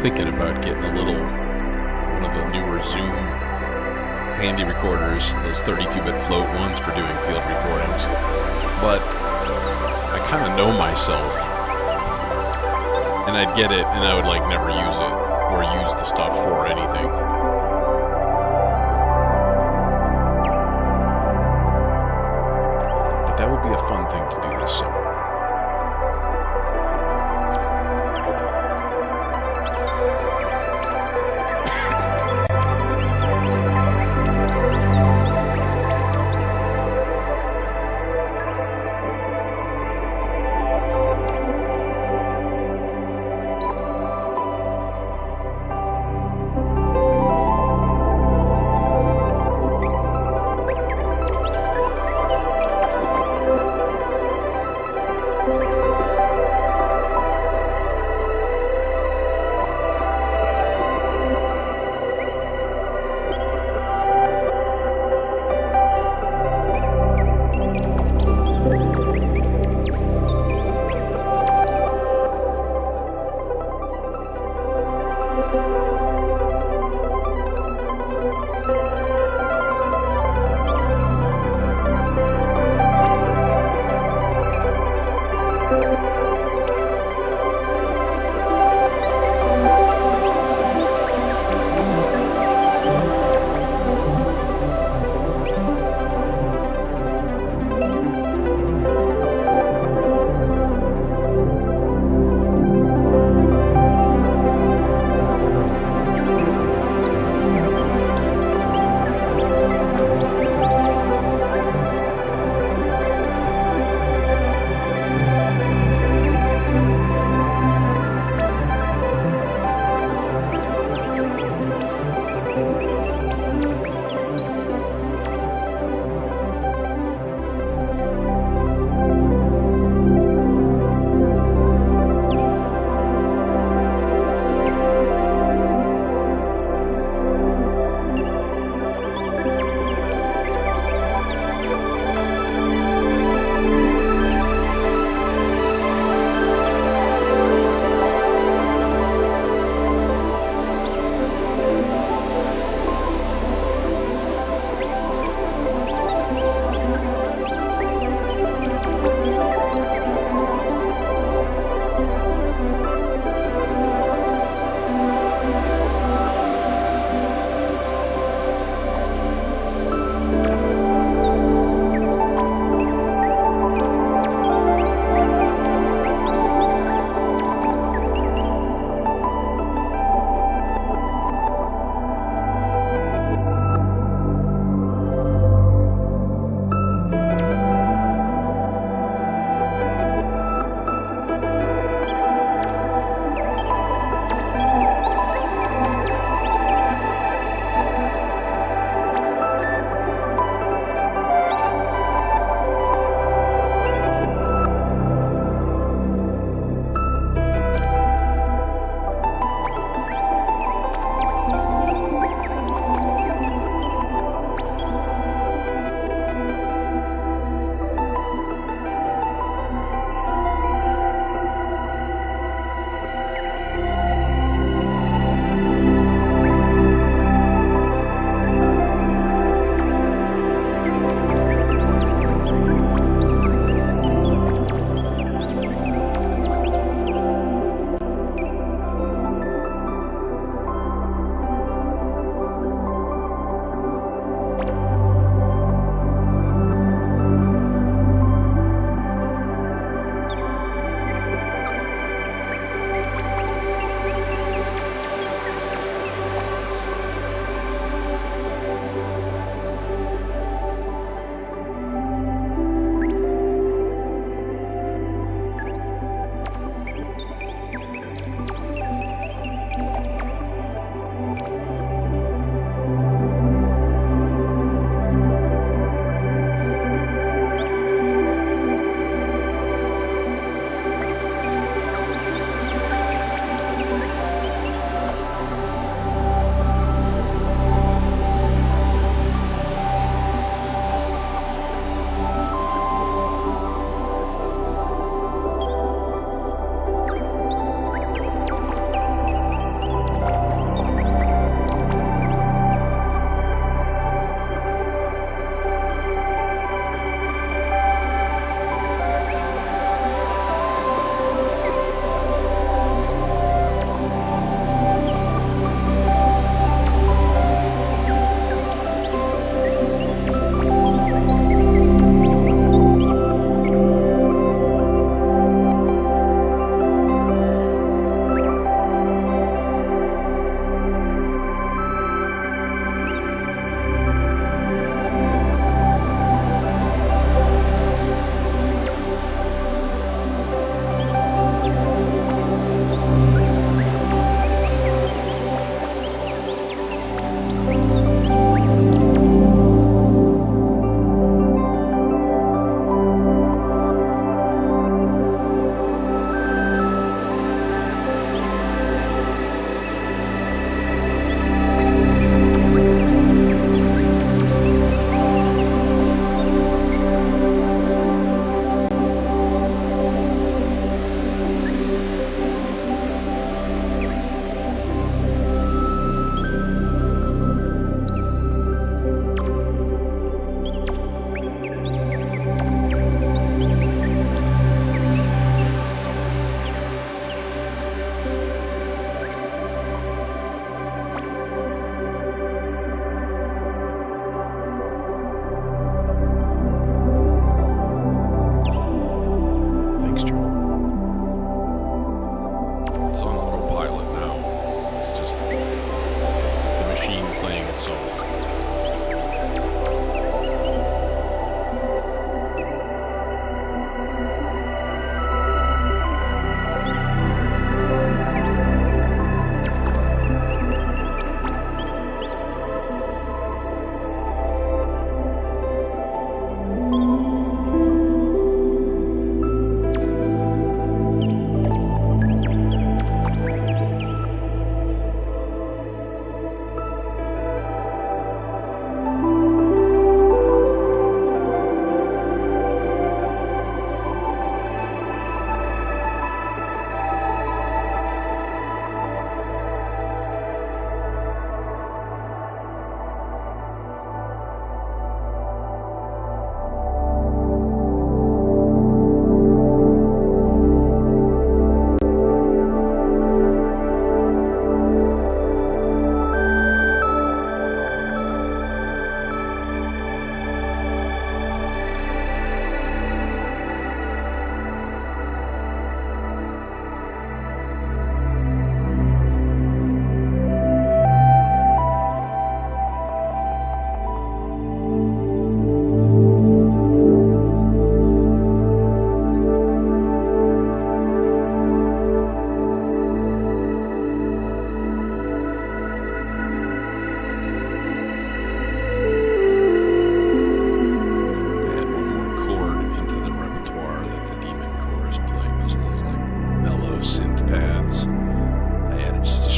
thinking about getting one of the newer Zoom handy recorders, those 32-bit float ones for doing field recordings. But I kind of know myself, and I'd get it, and I would like never use it or use the stuff for anything. But that would be a fun thing to do this summer.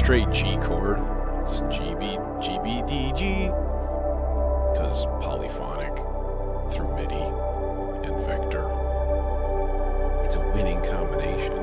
straight G chord, just G B D G, because polyphonic through MIDI and vector. It's a winning combination.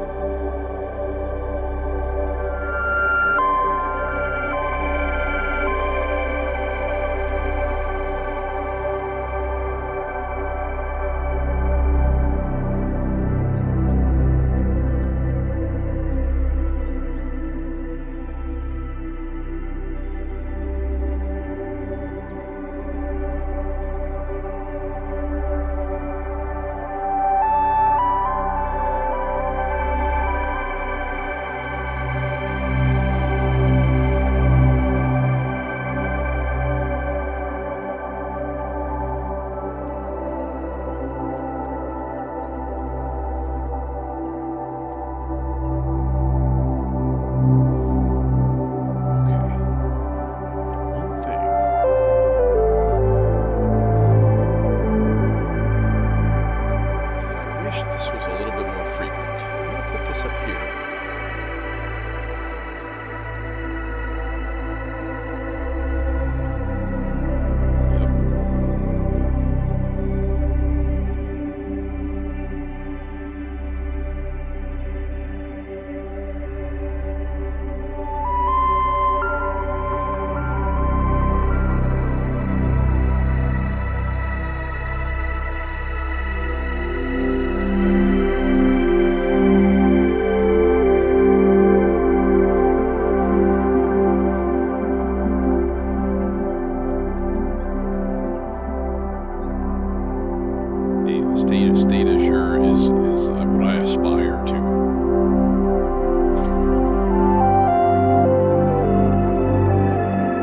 State azure is what I aspire to.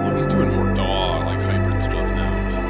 Although he's doing more DAW, like hybrid stuff now, so.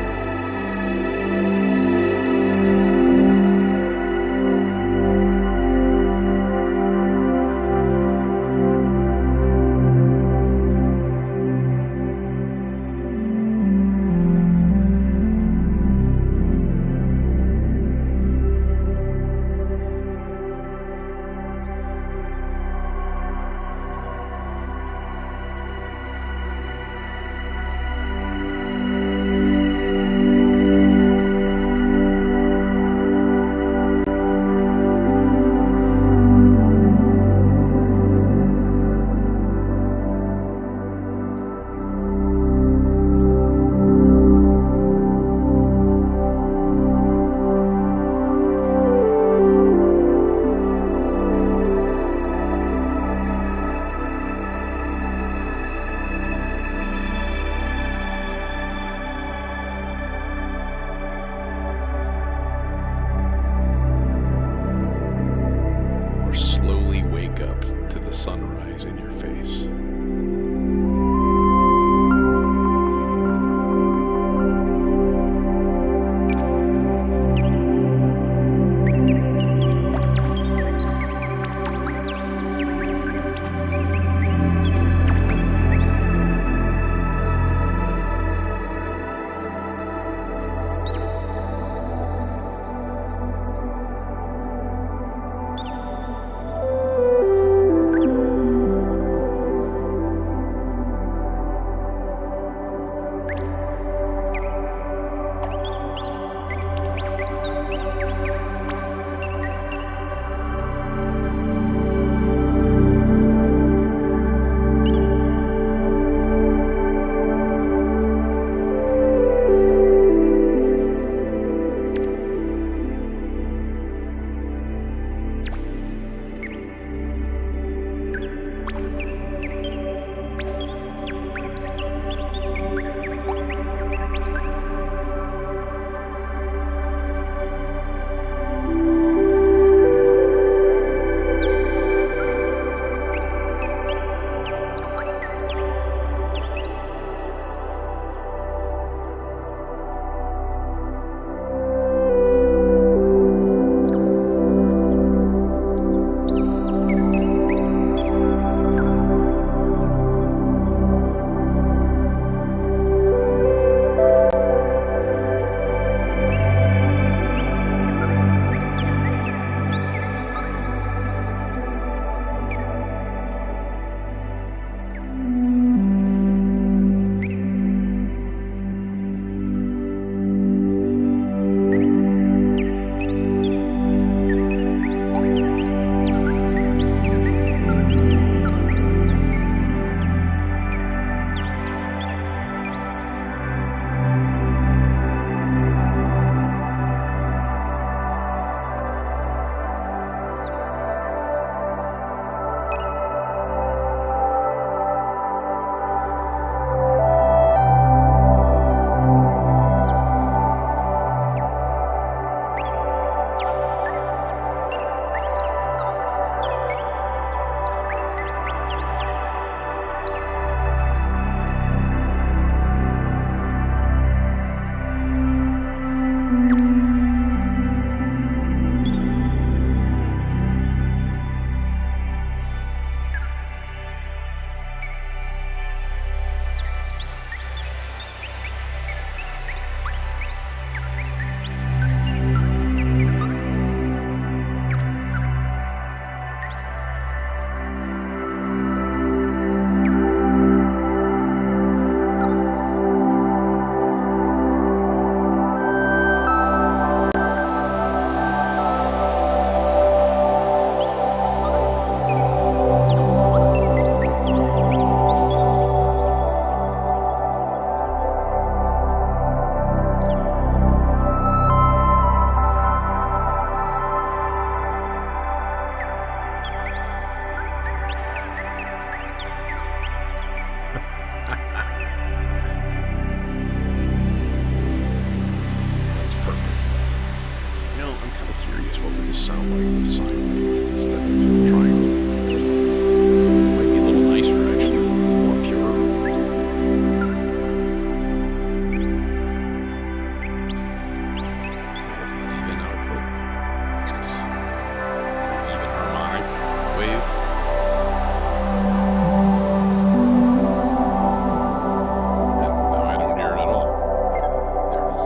Slowly wake up to the sunrise in your face. sound like with sine wave instead of triangle. Might be a little nicer actually, a little more pure. I have the even output, which is even harmonic wave. And now I don't hear it at all. There it is.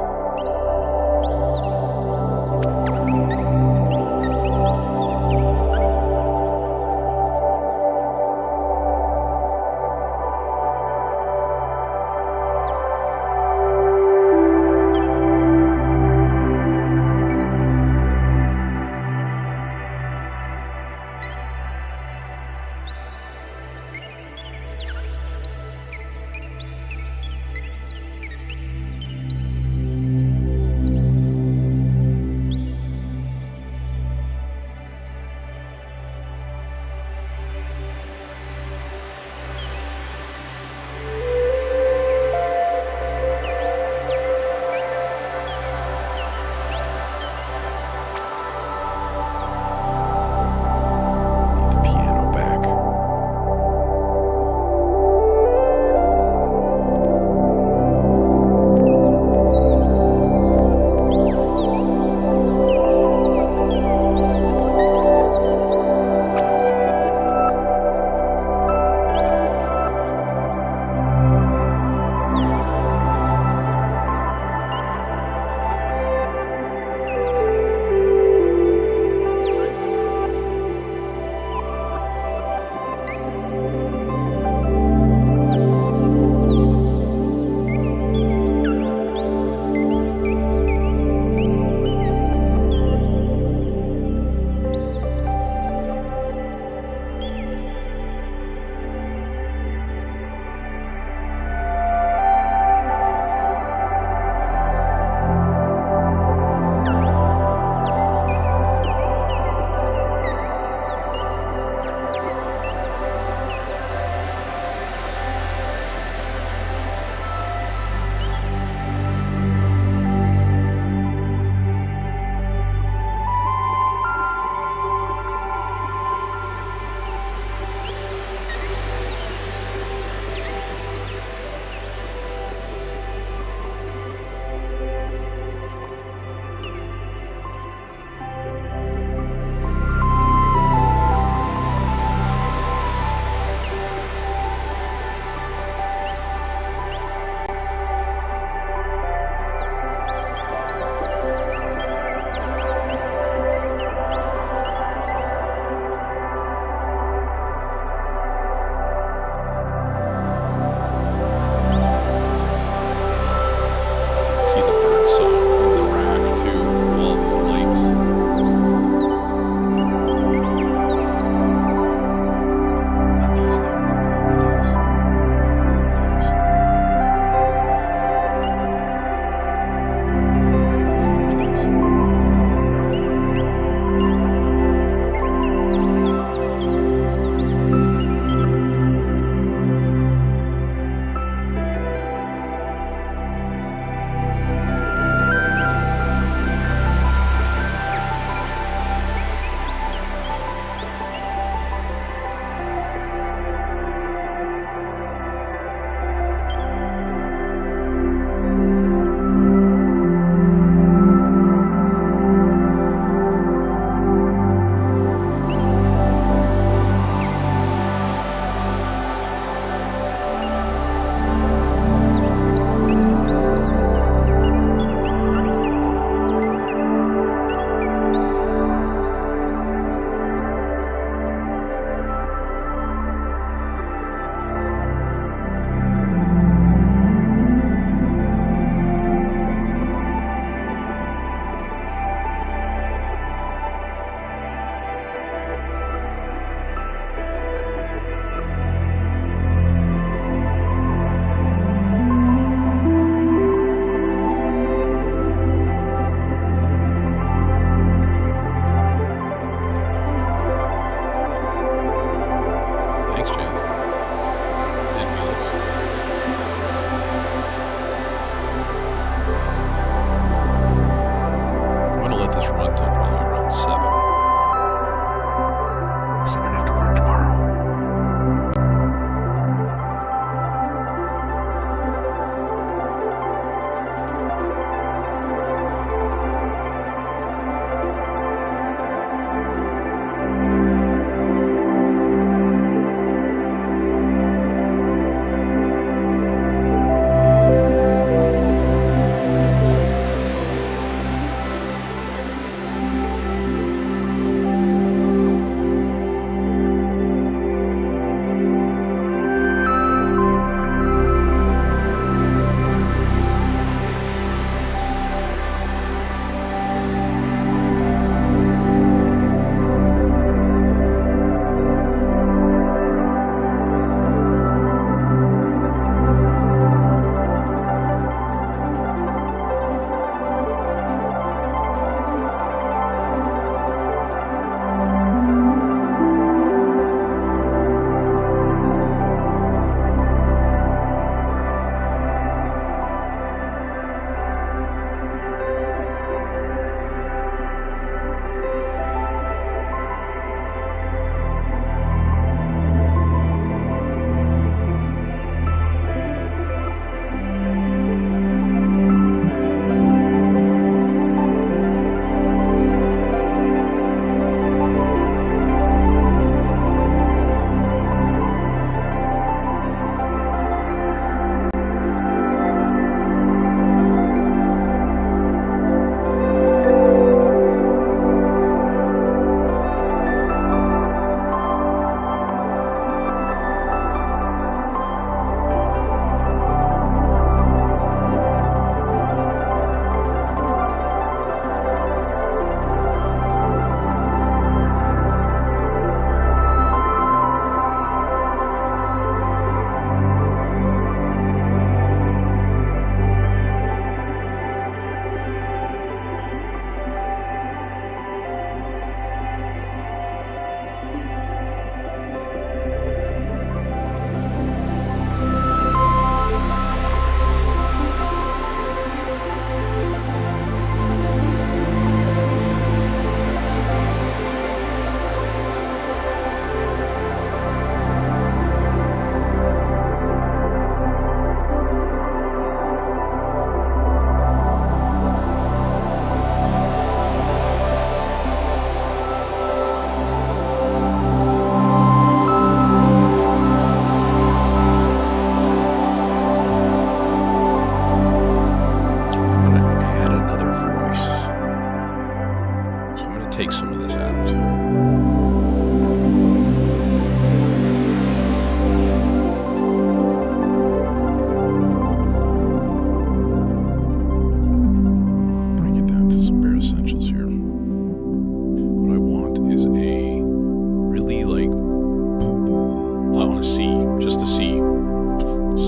is a really like on a C, just a C,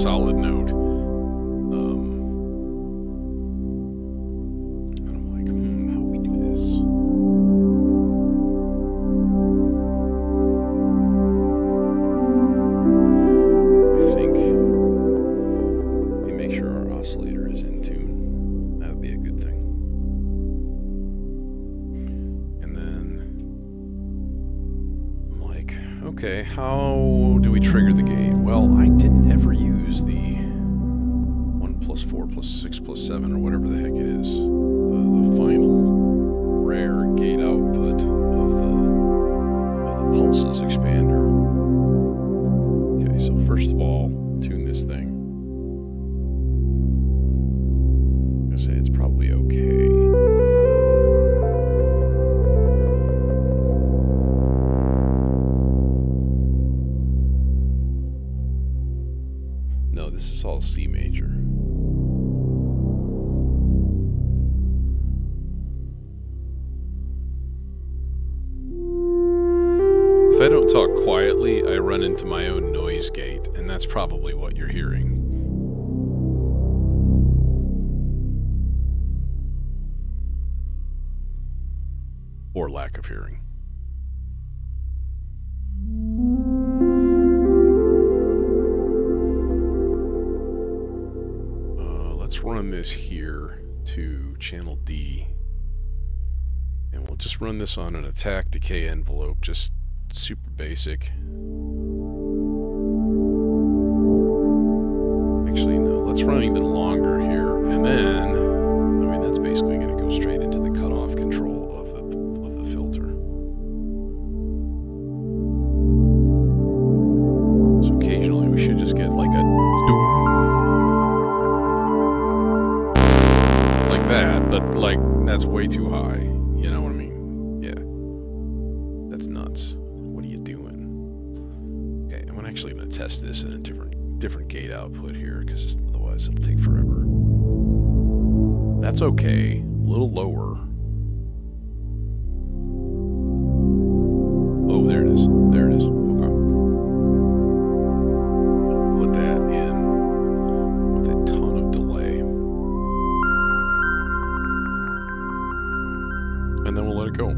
solid note. And I'm like, how do we do this? I think we make sure our oscillator is in tune. That would be a good thing. And then I'm like, okay, how do we trigger the gate? Well, I didn't ever use the 1 plus 4 plus 6 plus 7 or whatever the heck it is. The final rare gate output of the pulses expander. Okay, so first of all, tune this thing. I'm gonna say it's probably okay. No, this is all C major. If I don't talk quietly, I run into my own noise gate, and that's probably what you're hearing. Or lack of hearing. Let's run this here to channel D. And we'll just run this on an attack decay envelope, just super basic. Actually, no, let's run even longer here. And then, I mean, that's basically going to go straight into the cutoff control of the filter. So occasionally we should just get like a doom. Like that, but like that's way too high. You know what I mean? Yeah. That's nuts. What are you doing? Okay, I'm actually going to test this in a different gate output here, because otherwise it'll take forever. That's okay. A little lower. Oh, there it is. There it is. Okay. Put that in with a ton of delay. And then we'll let it go.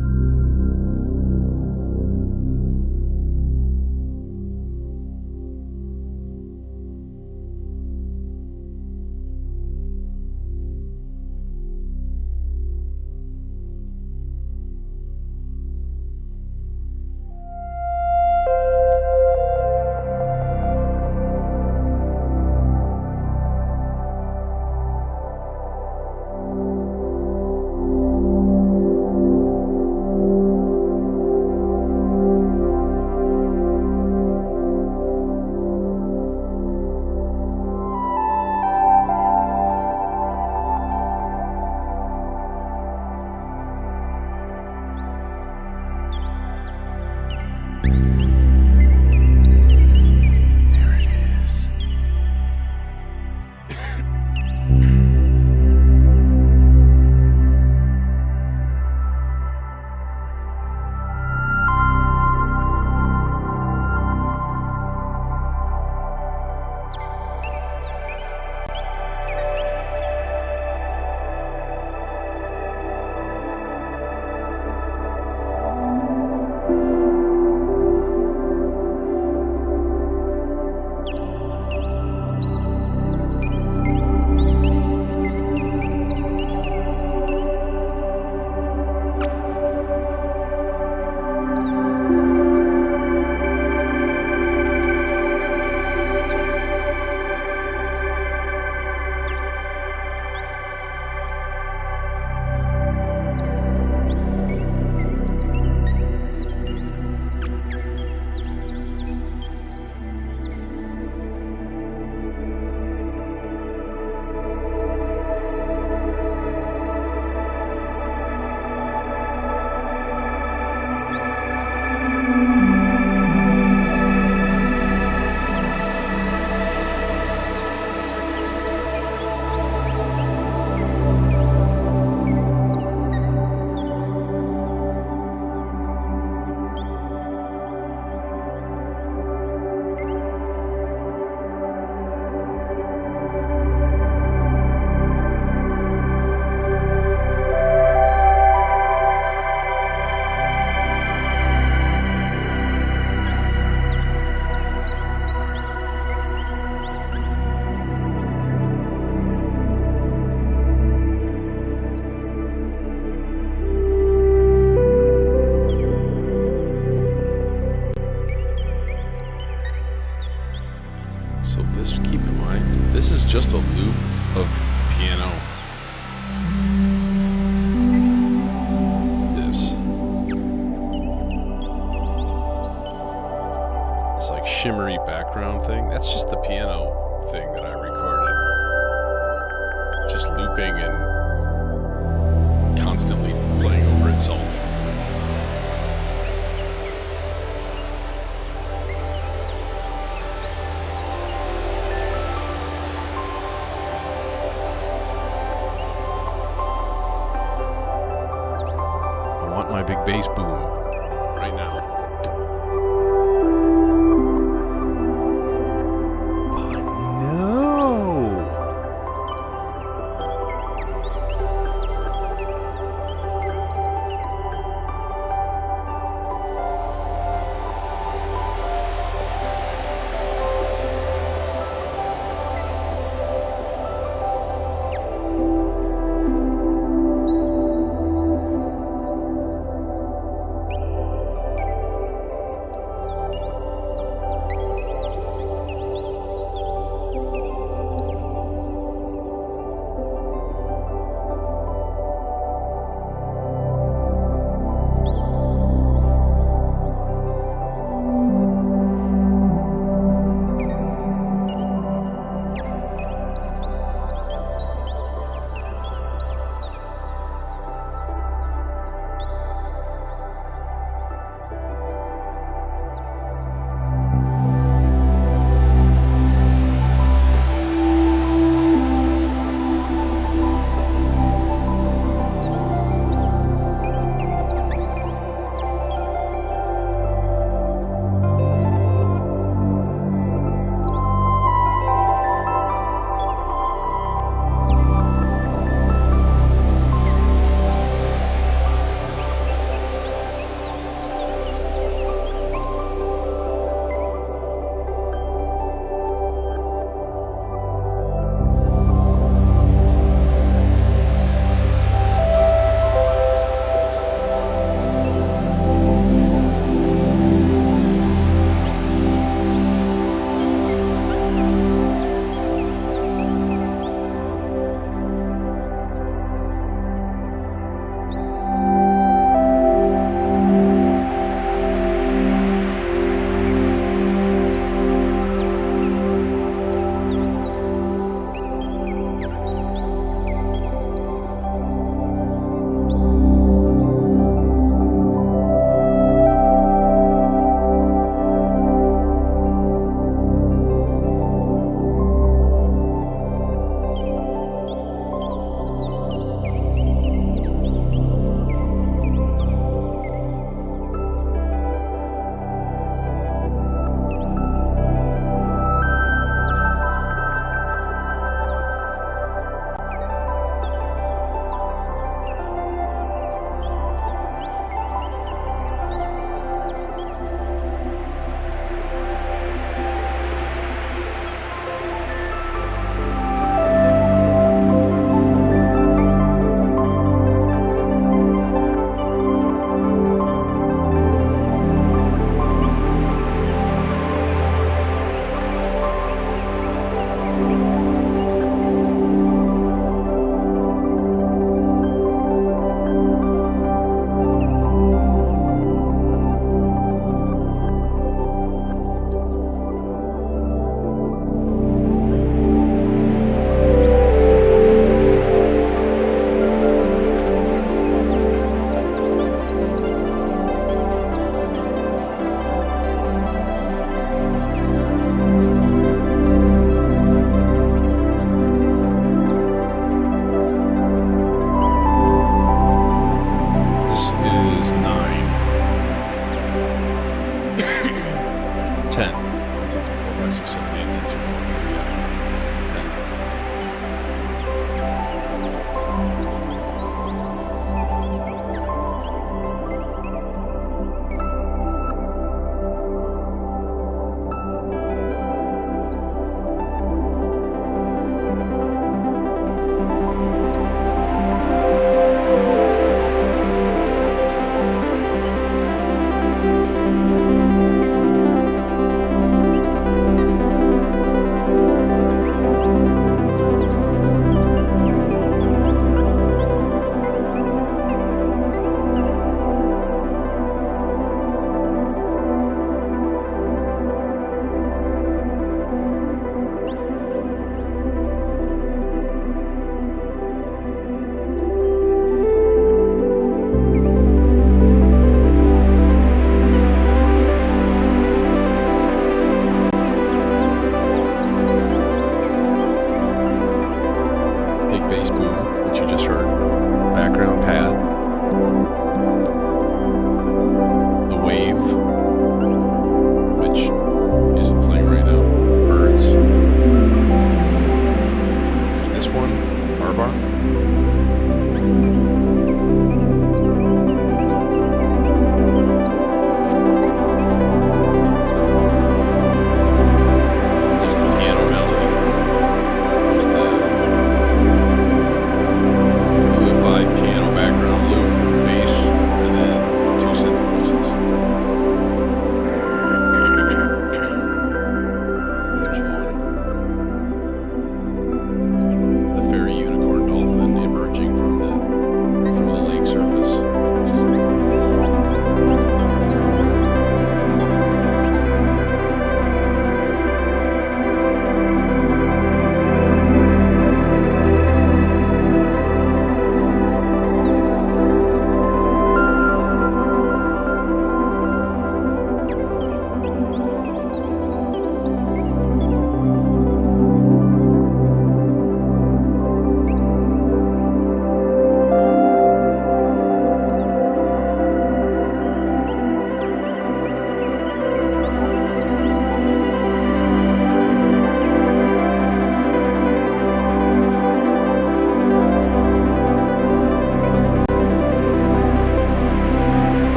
shimmery background thing, that's just the piano thing that I recorded. Just looping and constantly playing over itself. I want my big bass boom right now. But no!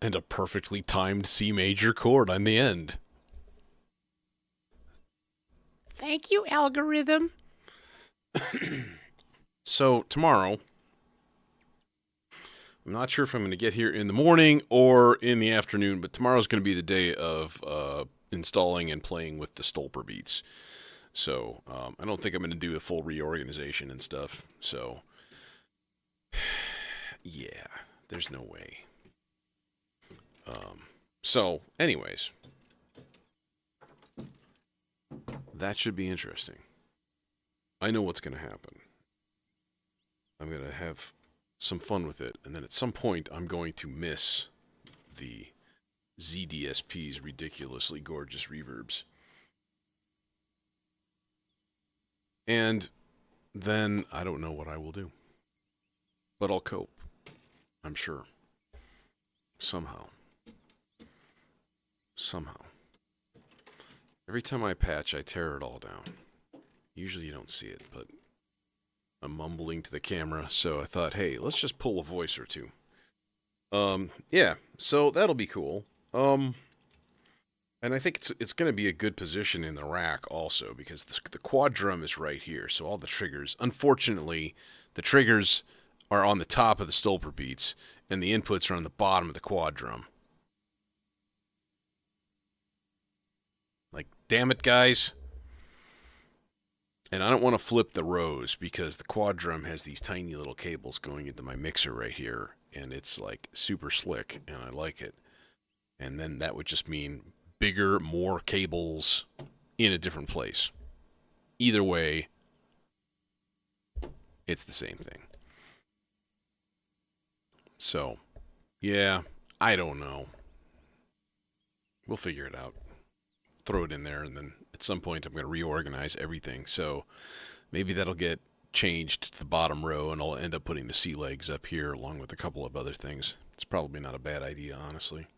And a perfectly timed C major chord on the end. Thank you, algorithm. So, tomorrow, I'm not sure if I'm going to get here in the morning or in the afternoon, but tomorrow's going to be the day of installing and playing with the Stolper beats. So, I don't think I'm going to do a full reorganization and stuff. So, yeah, there's no way. So, anyways, that should be interesting. I know what's going to happen. I'm going to have some fun with it, and then at some point, I'm going to miss the ZDSP's ridiculously gorgeous reverbs. And then I don't know what I will do. But I'll cope. I'm sure. Somehow. Every time I patch, I tear it all down. Usually you don't see it, but I'm mumbling to the camera, so I thought, hey, let's just pull a voice or two. Yeah, so that'll be cool. And I think it's going to be a good position in the rack also, because the quad drum is right here, so all the triggers, unfortunately, the triggers are on the top of the Stolper beats, and the inputs are on the bottom of the quad drum. Like, damn it, guys. And I don't want to flip the rows, because the quad drum has these tiny little cables going into my mixer right here, and it's like super slick, and I like it. And then that would just mean bigger, more cables in a different place. Either way, it's the same thing. So, yeah, I don't know. We'll figure it out. Throw it in there, and then at some point I'm going to reorganize everything. So maybe that'll get changed to the bottom row, and I'll end up putting the C legs up here along with a couple of other things. It's probably not a bad idea, honestly.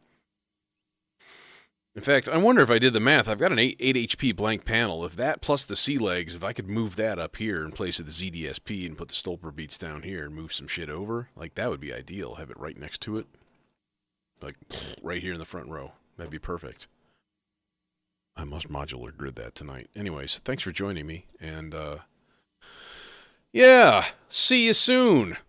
In fact, I wonder if I did the math. I've got an 8 HP blank panel. If that plus the C legs, if I could move that up here in place of the ZDSP and put the Stolper beats down here and move some shit over, like, that would be ideal. Have it right next to it. Like, right here in the front row. That'd be perfect. I must modular grid that tonight. Anyways, thanks for joining me. And, yeah, see you soon.